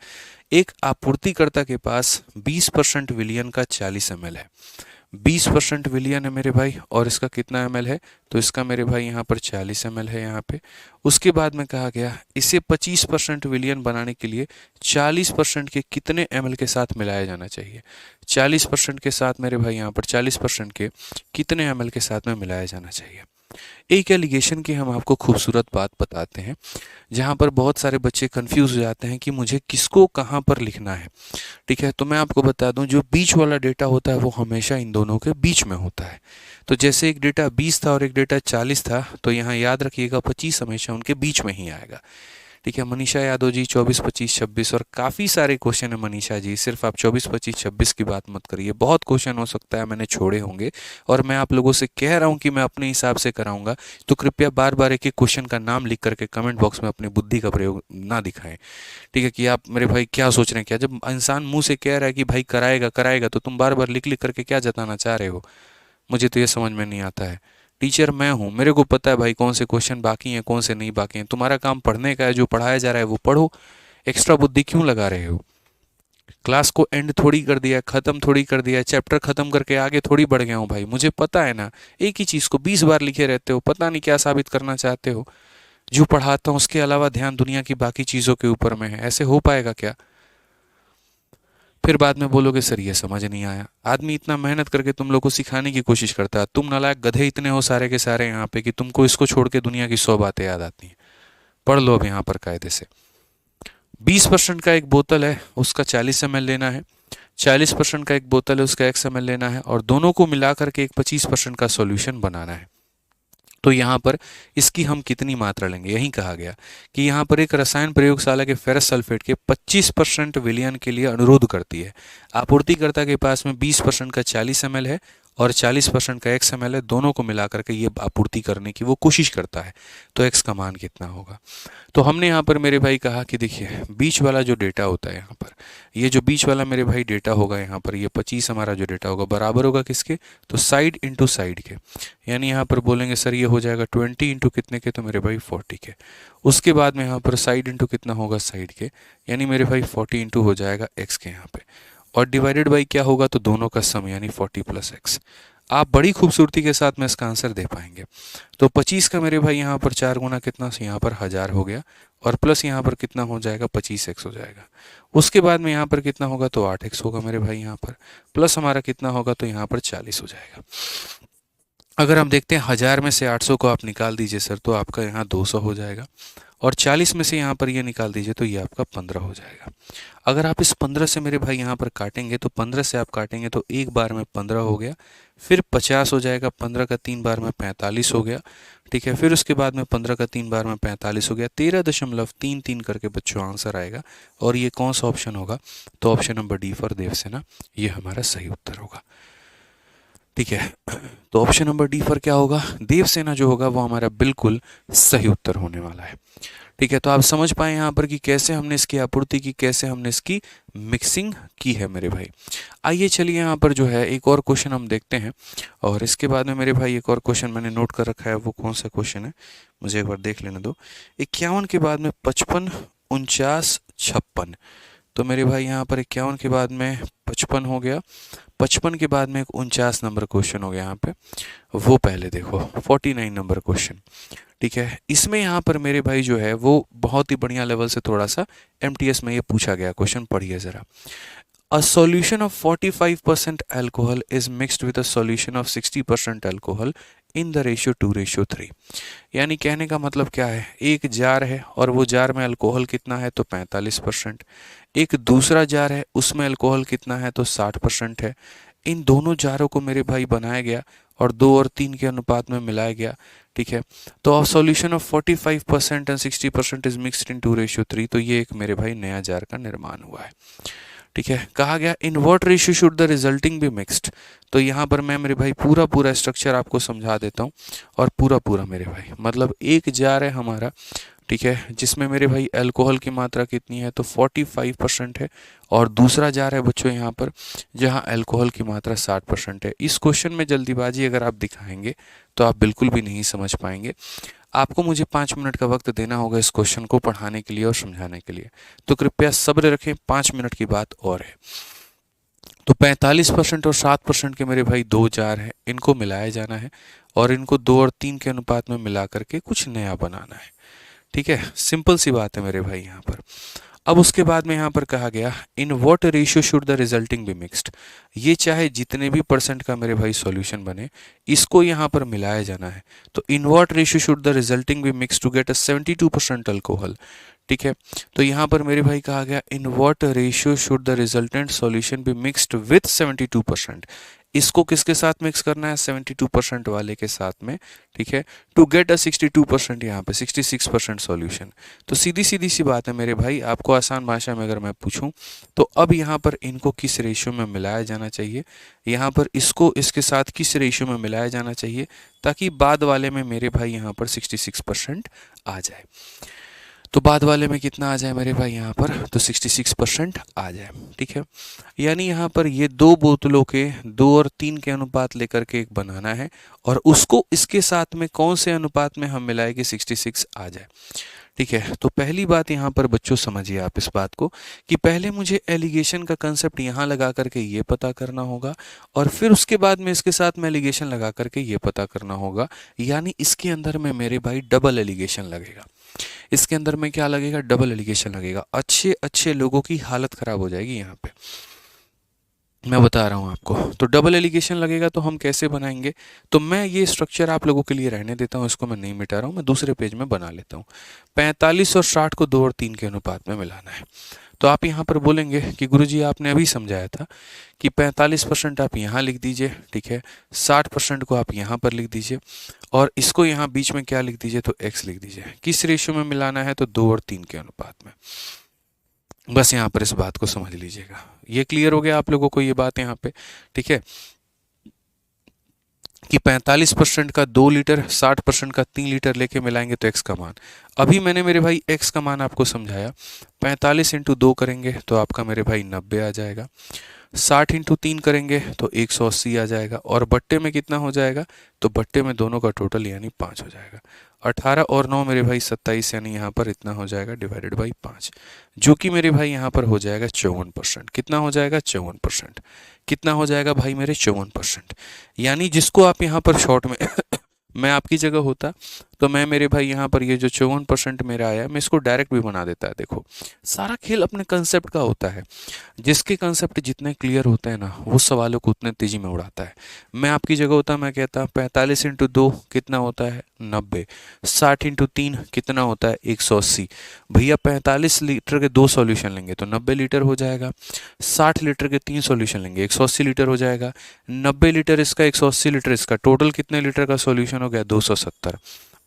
Speaker 1: एक आपूर्तिकर्ता के पास 20% विलयन का 40 ml है, 20% विलियन है मेरे भाई, और इसका कितना ml है, तो इसका मेरे भाई यहाँ पर 40 ml है यहाँ पे। उसके बाद में कहा गया इसे 25% विलियन बनाने के लिए 40% के कितने ml के साथ मिलाया जाना चाहिए। 40% के साथ मेरे भाई यहाँ पर 40% के कितने ml के साथ में मिलाया जाना चाहिए। एक एलिगेशन की हम आपको खूबसूरत बात बताते हैं, जहाँ पर बहुत सारे बच्चे कंफ्यूज हो जाते हैं कि मुझे किसको कहाँ पर लिखना है। ठीक है, तो मैं आपको बता दूं, जो बीच वाला डेटा होता है वो हमेशा इन दोनों के बीच में होता है। तो जैसे एक डेटा 20 था और एक डेटा 40 था, तो यहाँ याद रखिएगा 25 हमेशा उनके बीच में ही आएगा। ठीक है, मनीषा यादव जी 24, 25, 26, और काफ़ी सारे क्वेश्चन है मनीषा जी, सिर्फ आप 24, 25, 26 की बात मत करिए, बहुत क्वेश्चन हो सकता है मैंने छोड़े होंगे, और मैं आप लोगों से कह रहा हूँ कि मैं अपने हिसाब से कराऊंगा। तो कृपया बार बार एक एक क्वेश्चन का नाम लिख करके कमेंट बॉक्स में अपनी बुद्धि का प्रयोग ना दिखाएं। ठीक है, कि आप मेरे भाई क्या सोच रहे हैं, क्या जब इंसान मुंह से कह रहा है कि भाई कराएगा कराएगा, तो तुम बार बार लिख लिख करके क्या जताना चाह रहे हो, मुझे तो ये समझ में नहीं आता है। टीचर मैं हूँ, मेरे को पता है भाई कौन से क्वेश्चन बाकी हैं कौन से नहीं बाकी हैं। तुम्हारा काम पढ़ने का है, जो पढ़ाया जा रहा है वो पढ़ो, एक्स्ट्रा बुद्धि क्यों लगा रहे हो। क्लास को एंड थोड़ी कर दिया, खत्म थोड़ी कर दिया, चैप्टर खत्म करके आगे थोड़ी बढ़ गया हूँ भाई, मुझे पता है ना। एक ही चीज़ को 20 बार लिखे रहते हो, पता नहीं क्या साबित करना चाहते हो। जो पढ़ाता हूँ उसके अलावा ध्यान दुनिया की बाकी चीज़ों के ऊपर में है, ऐसे हो पाएगा क्या। फिर बाद में बोलोगे सर ये समझ नहीं आया। आदमी इतना मेहनत करके तुम लोग को सिखाने की कोशिश करता है, तुम नालायक गधे इतने हो सारे के सारे यहाँ पे कि तुमको इसको छोड़ के दुनिया की 100 बातें याद आती हैं। पढ़ लो अब यहाँ पर कायदे से। 20% का एक बोतल है, उसका 40 ml लेना है, 40% का एक बोतल है, उसका x ml लेना है, और दोनों को मिला करके एक 25% का सॉल्यूशन बनाना है। तो यहाँ पर इसकी हम कितनी मात्रा लेंगे, यही कहा गया कि यहाँ पर एक रसायन प्रयोगशाला के फेरस सल्फेट के 25% विलयन के लिए अनुरोध करती है। आपूर्तिकर्ता के पास में 20% का 40 ml है और 40% का x ml है, दोनों को मिलाकर के ये आपूर्ति करने की वो कोशिश करता है। तो x का मान कितना होगा। तो हमने यहाँ पर मेरे भाई कहा कि देखिए बीच वाला जो डेटा होता है यहाँ पर, ये जो बीच वाला मेरे भाई डेटा होगा यहाँ पर, ये 25 हमारा जो डेटा होगा बराबर होगा किसके, तो साइड इंटू साइड के। यानी यहाँ पर बोलेंगे सर ये हो जाएगा 20 इंटू कितने के, तो मेरे भाई 40 के। उसके बाद में यहाँ पर साइड इंटू कितना होगा, साइड के, यानी मेरे भाई 40 इंटू हो जाएगा x के यहाँ पे, और डिवाइडेड बाई क्या होगा, तो दोनों का सम, यानी 40 प्लस x। आप बड़ी खूबसूरती के साथ में इसका आंसर दे पाएंगे। तो 25 का मेरे भाई यहाँ पर 4 गुना कितना, यहाँ पर 1000 हो गया, और प्लस यहाँ पर कितना हो जाएगा, 25x हो जाएगा। उसके बाद में यहाँ पर कितना होगा, तो 8x होगा मेरे भाई यहाँ पर, प्लस हमारा कितना होगा, तो यहाँ पर 40 हो जाएगा। अगर हम देखते हैं 1000 में से 800 को आप निकाल दीजिए सर, तो आपका यहाँ 200 हो जाएगा, और 40 में से यहाँ पर ये निकाल दीजिए तो ये आपका 15 हो जाएगा। अगर आप इस 15 से मेरे भाई यहाँ पर काटेंगे, तो 15 से आप काटेंगे तो एक बार में 15 हो गया, फिर 50 हो जाएगा, 15 का 3 बार में 45 हो गया। ठीक है, फिर उसके बाद में 15 का 3 बार में 45 हो गया, 13.33 करके बच्चों आंसर आएगा। और ये कौन सा ऑप्शन होगा, तो option number D for Devsena, ये हमारा सही उत्तर होगा। ठीक है, तो ऑप्शन नंबर डी पर क्या होगा, देवसेना जो होगा वो हमारा बिल्कुल सही उत्तर होने वाला है। ठीक है, तो आप समझ पाए यहाँ पर कि कैसे हमने इसकी आपूर्ति की, कैसे हमने इसकी मिक्सिंग की है मेरे भाई। आइए चलिए यहाँ पर जो है एक और क्वेश्चन हम देखते हैं, और इसके बाद में मेरे भाई एक और क्वेश्चन मैंने नोट कर रखा है। वो कौन सा क्वेश्चन है मुझे एक बार देख लेने दो। 51 के बाद में 55, 49, 56। तो मेरे भाई यहाँ पर 51 के बाद में 55 हो गया, 55 के बाद में एक 49 नंबर क्वेश्चन हो गया यहाँ पे। वो पहले देखो 49 नंबर क्वेश्चन, ठीक है। इसमें यहाँ पर मेरे भाई जो है वो बहुत ही बढ़िया लेवल से थोड़ा सा एमटीएस में ये पूछा गया क्वेश्चन, पढ़िए ज़रा। A solution of 45% alcohol is mixed with a solution of 60% alcohol in the ratio 2:3। यानी कहने का मतलब क्या है, एक जार है और वो जार में अल्कोहल कितना है तो 45%, एक दूसरा जार है उसमें अल्कोहल कितना है तो 60% है। इन दोनों जारों को मेरे भाई बनाया गया और 2 और 3 के अनुपात में मिलाया गया, ठीक है। तो अब solution of 45% and 60% is mixed in 2:3। तो ये एक मेरे भाई नया जार का निर्माण हुआ है, ठीक है। कहा गया in what ratio should the resulting be mixed. तो यहाँ पर मैं मेरे भाई पूरा स्ट्रक्चर आपको समझा देता हूँ, और पूरा मेरे भाई मतलब एक जार है हमारा, ठीक है, जिसमें मेरे भाई अल्कोहल की मात्रा कितनी है तो 45% है, और दूसरा जार है बच्चों यहाँ पर जहाँ अल्कोहल की मात्रा 60% है। इस क्वेश्चन में जल्दीबाजी अगर आप दिखाएंगे तो आप बिल्कुल भी नहीं समझ पाएंगे। आपको मुझे 5 मिनट का वक्त देना होगा इस क्वेश्चन को पढ़ाने के लिए और समझाने के लिए, तो कृपया सब्र रखें, 5 मिनट की बात और है। तो 45% और 7% के मेरे भाई दो जार हैं, इनको मिलाया जाना है और इनको 2 और 3 के अनुपात में मिला करके कुछ नया बनाना है, ठीक है। सिंपल सी बात है मेरे भाई यहाँ पर। अब उसके बाद में यहाँ पर कहा गया in what ratio should the resulting be mixed. ये चाहे जितने भी परसेंट का मेरे भाई सॉल्यूशन बने, इसको यहाँ पर मिलाया जाना है। तो in what ratio should the resulting be mixed to get a 72% alcohol, ठीक है। तो यहाँ पर मेरे भाई कहा गया in what ratio should the resultant solution be mixed with 72%। इसको किसके साथ मिक्स करना है, 72% वाले के साथ में, ठीक है, टू गेट अ 62%, यहाँ पे 66% सॉल्यूशन। तो सीधी सीधी सी बात है मेरे भाई, आपको आसान भाषा में अगर मैं पूछूं तो अब यहाँ पर इनको किस रेशियो में मिलाया जाना चाहिए, यहाँ पर इसको इसके साथ किस रेशियो में मिलाया जाना चाहिए, ताकि बाद वाले में मेरे भाई यहाँ पर 66% आ जाए। तो बाद वाले में कितना आ जाए मेरे भाई यहाँ पर तो 66% आ जाए, ठीक है। यानी यहाँ पर ये दो बोतलों के 2 और 3 के अनुपात लेकर के एक बनाना है, और उसको इसके साथ में कौन से अनुपात में हम मिलाए कि 66 आ जाए, ठीक है। तो पहली बात यहाँ पर बच्चों समझिए आप इस बात को कि पहले मुझे एलिगेशन का कंसेप्ट यहाँ लगा करके ये पता करना होगा, और फिर उसके बाद में इसके साथ में एलिगेशन लगा करके ये पता करना होगा। यानी इसके अंदर में मेरे भाई डबल एलिगेशन लगेगा, इसके अंदर में क्या लगेगा, डबल एलिगेशन लगेगा। अच्छे अच्छे लोगों की हालत खराब हो जाएगी यहाँ पे, मैं बता रहा हूँ आपको। तो डबल एलिगेशन लगेगा तो हम कैसे बनाएंगे, तो मैं ये स्ट्रक्चर आप लोगों के लिए रहने देता हूँ, इसको मैं नहीं मिटा रहा हूँ, मैं दूसरे पेज में बना लेता हूँ। 45 और 60 को 2 और 3 के अनुपात में मिलाना है। तो आप यहाँ पर बोलेंगे कि गुरुजी आपने अभी समझाया था कि 45% आप यहाँ लिख दीजिए, ठीक है, 60% को आप यहाँ पर लिख दीजिए, और इसको यहाँ बीच में क्या लिख दीजिए तो x लिख दीजिए। किस रेशियो में मिलाना है तो 2 और 3 के अनुपात में। बस यहाँ पर इस बात को समझ लीजिएगा। ये क्लियर हो गया आप लोगों को ये बात यहाँ पे, ठीक है, कि 45% का 2 लीटर, 60% का 3 लीटर लेके मिलाएंगे तो x का मान। अभी मैंने मेरे भाई x का मान आपको समझाया, 45 इंटू 2 करेंगे तो आपका मेरे भाई 90 आ जाएगा, 60 इंटू 3 करेंगे तो 180 आ जाएगा, और बट्टे में कितना हो जाएगा तो बट्टे में दोनों का टोटल यानी 5 हो जाएगा। 18 और 9 मेरे भाई 27, यानी यहाँ पर इतना हो जाएगा डिवाइडेड बाई 5, जो कि मेरे भाई यहाँ पर हो जाएगा 54%। कितना हो जाएगा 54%। कितना हो जाएगा भाई मेरे 54%। यानी जिसको आप यहाँ पर शॉर्ट में मैं आपकी जगह होता तो मैं मेरे भाई यहाँ पर ये जो 54% मेरा आया, मैं इसको डायरेक्ट भी बना देता है। देखो सारा खेल अपने कंसेप्ट का होता है, जिसके कंसेप्ट जितने क्लियर होते हैं ना वो सवालों को उतने तेजी में उड़ाता है। मैं आपकी जगह होता मैं कहता 45 इंटू 2 कितना होता है 90, 60 इंटू 3 कितना होता है 180। भैया 45 लीटर के 2 सॉल्यूशन लेंगे तो 90 लीटर हो जाएगा, 60 लीटर के 3 सॉल्यूशन लेंगे 180 लीटर हो जाएगा, 90 लीटर इसका 180 लीटर इसका, टोटल कितने लीटर का सॉल्यूशन हो गया 270।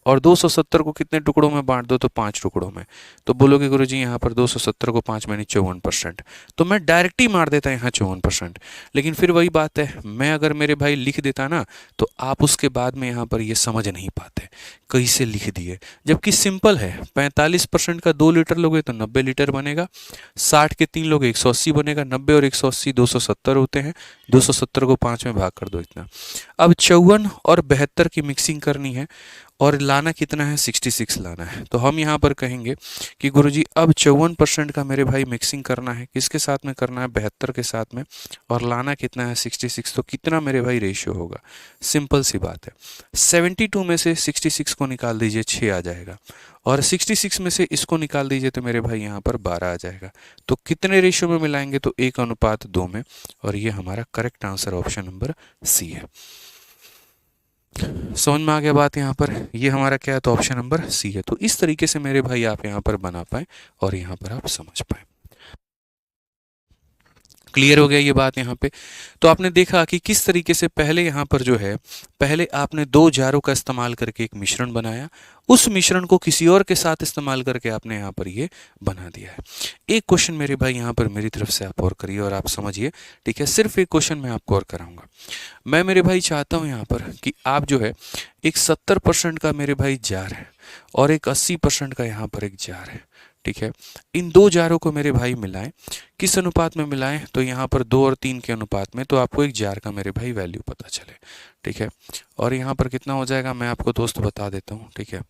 Speaker 1: और 270 को कितने टुकड़ों में बांट दो तो 5 टुकड़ों में। तो बोलोगे गुरुजी यहाँ पर 270 को 5 में 54%, तो मैं डायरेक्ट ही मार देता यहाँ 54%। लेकिन फिर वही बात है, मैं अगर मेरे भाई लिख देता ना तो आप उसके बाद में यहाँ पर ये समझ नहीं पाते कैसे लिख दिए, जबकि सिंपल है। 45% का 2 लीटर लोगे तो 90 लीटर बनेगा, 60 के 3 लोगे 180 बनेगा, 90 और 180 270 होते हैं, 270 को 5 में भाग कर दो इतना। अब 54 और 72 की मिक्सिंग करनी है और लाना कितना है, 66 लाना है। तो हम यहाँ पर कहेंगे कि गुरुजी अब 54% का मेरे भाई मिक्सिंग करना है, किसके साथ में करना है, 72 के साथ में, और लाना कितना है, 66। तो कितना मेरे भाई रेशियो होगा, सिंपल सी बात है, 72 में से 66 को निकाल दीजिए 6 आ जाएगा, और 66 में से इसको निकाल दीजिए तो मेरे भाई यहाँ पर 12 आ जाएगा। तो कितने रेशियो में मिलाएंगे, तो 1:2 में, और ये हमारा correct answer option number C है। समझ में आ गया बात यहाँ पर, ये हमारा क्या है, तो ऑप्शन नंबर सी है। तो इस तरीके से मेरे भाई आप यहाँ पर बना पाए और यहाँ पर आप समझ पाए। क्लियर हो गया ये बात यहाँ पे। तो आपने देखा कि किस तरीके से पहले यहाँ पर जो है, पहले आपने 2 जारों का इस्तेमाल करके एक मिश्रण बनाया, उस मिश्रण को किसी और के साथ इस्तेमाल करके आपने यहाँ पर ये बना दिया है। एक क्वेश्चन मेरे भाई यहाँ पर मेरी तरफ से आप और करिए और आप समझिए, ठीक है। सिर्फ एक क्वेश्चन मैं आपको और कराऊंगा। मैं मेरे भाई चाहता हूँ यहाँ पर कि आप जो है एक 70% का मेरे भाई जार है और एक 80% का यहाँ पर एक जार है, ठीक है। इन 2 जारों को मेरे भाई मिलाएं, किस अनुपात में मिलाएं, तो यहाँ पर 2 और 3 के अनुपात में, तो आपको एक जार का मेरे भाई वैल्यू पता चले, ठीक है। और यहाँ पर कितना हो जाएगा मैं आपको दोस्त बता देता हूँ, ठीक है।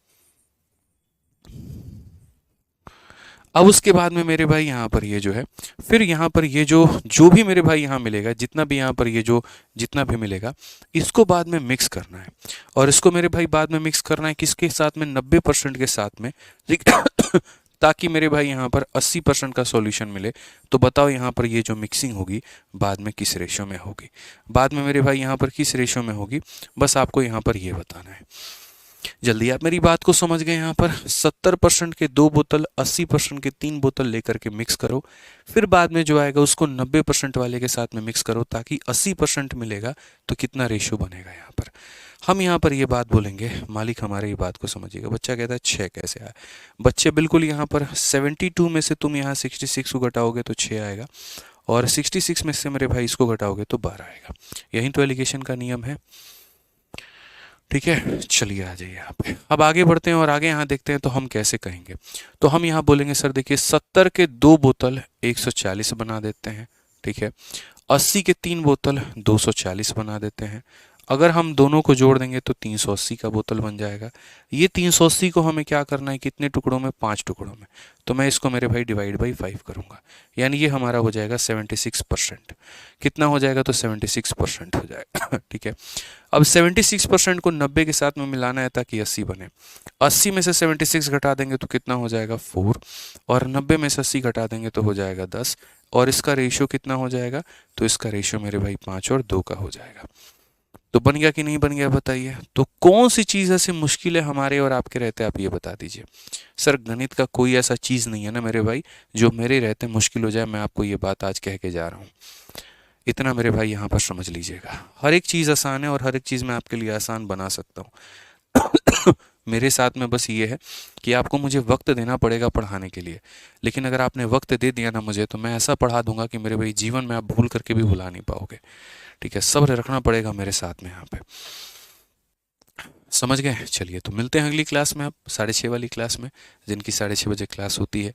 Speaker 1: अब उसके बाद में मेरे भाई यहाँ पर ये जो है, फिर यहाँ पर ये जो भी मेरे भाई यहाँ मिलेगा, जितना भी यहाँ पर ये जो जितना भी मिलेगा, इसको बाद में मिक्स करना है। और इसको मेरे भाई बाद में मिक्स करना है किसके साथ में, 90% के साथ में, ठीक ताकि मेरे भाई यहाँ पर 80% का सॉल्यूशन मिले। तो बताओ यहाँ पर ये जो मिक्सिंग होगी बाद में किस रेशो में होगी, बाद में मेरे भाई यहाँ पर किस रेशो में होगी, बस आपको यहाँ पर ये बताना है। जल्दी आप मेरी बात को समझ गए। यहाँ पर 70% के 2 बोतल, 80% के 3 बोतल लेकर के मिक्स करो, फिर बाद में जो आएगा उसको 90% वाले के साथ में मिक्स करो ताकि 80% मिलेगा। तो कितना रेशियो बनेगा यहाँ पर, हम यहाँ पर ये बात बोलेंगे, मालिक हमारे ये बात को समझिएगा। बच्चा कहता है 6 कैसे आया, बच्चे बिल्कुल यहाँ पर 72 में से तुम यहाँ 66 को घटाओगे तो 6 आएगा, और 66 में से मेरे भाई इसको घटाओगे तो 12 आएगा। यही तो एलिगेशन का नियम है, ठीक है। चलिए आ जाइए यहाँ पे, अब आगे बढ़ते हैं और आगे यहाँ देखते हैं तो हम कैसे कहेंगे। तो हम यहाँ बोलेंगे सर देखिए 70 के 2 बोतल 140 बना देते हैं, ठीक है। 80 के 3 बोतल 240 बना देते हैं। अगर हम दोनों को जोड़ देंगे तो 380 का बोतल बन जाएगा। ये 380 को हमें क्या करना है, कितने टुकड़ों में, 5 टुकड़ों में। तो मैं इसको मेरे भाई डिवाइड बाई 5 करूंगा, यानी ये हमारा हो जाएगा 76%। कितना हो जाएगा, तो 76% हो जाएगा, ठीक है। अब 76% को 90 के साथ में मिलाना है ताकि 80 बने। 80 में से 76 घटा देंगे तो कितना हो जाएगा, 4, और 90 में से 80 घटा देंगे तो हो जाएगा 10, और इसका रेशियो कितना हो जाएगा, तो इसका रेशियो मेरे भाई 5 और 2 का हो जाएगा। तो बन गया कि नहीं बन गया बताइए। तो कौन सी चीज़ ऐसी मुश्किल है हमारे और आपके रहते, आप ये बता दीजिए। सर गणित का कोई ऐसा चीज़ नहीं है ना मेरे भाई जो मेरे रहते मुश्किल हो जाए। मैं आपको ये बात आज कह के जा रहा हूँ, इतना मेरे भाई यहाँ पर समझ लीजिएगा। हर एक चीज़ आसान है और हर एक चीज़ मैं आपके लिए आसान बना सकता हूँ। मेरे साथ में बस ये है कि आपको मुझे वक्त देना पड़ेगा पढ़ाने के लिए, लेकिन अगर आपने वक्त दे दिया ना मुझे, तो मैं ऐसा पढ़ा दूंगा कि मेरे भाई जीवन में आप भूल करके भी भुला नहीं पाओगे, ठीक है। सब्र रखना पड़ेगा मेरे साथ में यहाँ पे, समझ गए। चलिए तो मिलते हैं अगली क्लास में, आप 6:30 वाली क्लास में। जिनकी 6:30 बजे क्लास होती है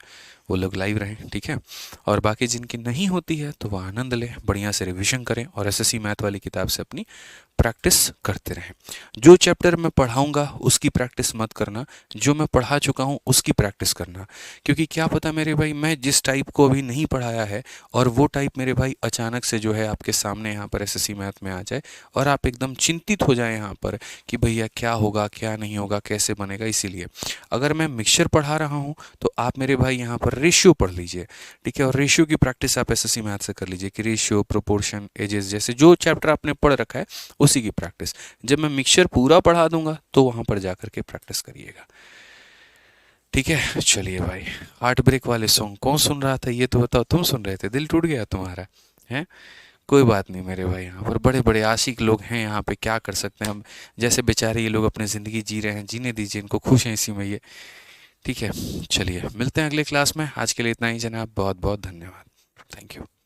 Speaker 1: वो लोग लाइव रहें, ठीक है। और बाकी जिनकी नहीं होती है तो वह आनंद लें, बढ़िया से रिवीजन करें और एसएससी मैथ वाली किताब से अपनी प्रैक्टिस करते रहें। जो चैप्टर मैं पढ़ाऊंगा उसकी प्रैक्टिस मत करना, जो मैं पढ़ा चुका हूँ उसकी प्रैक्टिस करना। क्योंकि क्या पता मेरे भाई मैं जिस टाइप को अभी नहीं पढ़ाया है और वो टाइप मेरे भाई अचानक से जो है आपके सामने यहाँ पर एसएससी मैथ में आ जाए और आप एकदम चिंतित हो जाए यहाँ पर कि भैया क्या होगा क्या नहीं होगा कैसे बनेगा। इसीलिए अगर मैं मिक्सचर पढ़ा रहा हूँ तो आप मेरे भाई यहाँ पर रेशियो पढ़ लीजिए, ठीक है। और रेशियो की प्रैक्टिस आप एसएससी मैथ से कर लीजिए कि रेशियो, प्रोपोर्शन, एजेस जैसे जो चैप्टर आपने पढ़ रखा है उसी की प्रैक्टिस। जब मैं मिक्सचर पूरा पढ़ा दूंगा तो वहां पर जाकर के प्रैक्टिस करिएगा, ठीक है। चलिए भाई, हार्ट ब्रेक वाले सॉन्ग कौन सुन रहा था ये तो बताओ। तुम सुन रहे थे, दिल टूट गया तुम्हारा है। कोई बात नहीं मेरे भाई, यहाँ पर बड़े बड़े आशिक लोग हैं, यहाँ पे क्या कर सकते हैं हम। जैसे बेचारे ये लोग अपनी ज़िंदगी जी रहे हैं, जीने दीजिए इनको, खुश हैं इसी में ये। ठीक है, चलिए मिलते हैं अगले क्लास में। आज के लिए इतना ही जनाब, बहुत बहुत धन्यवाद। Thank you.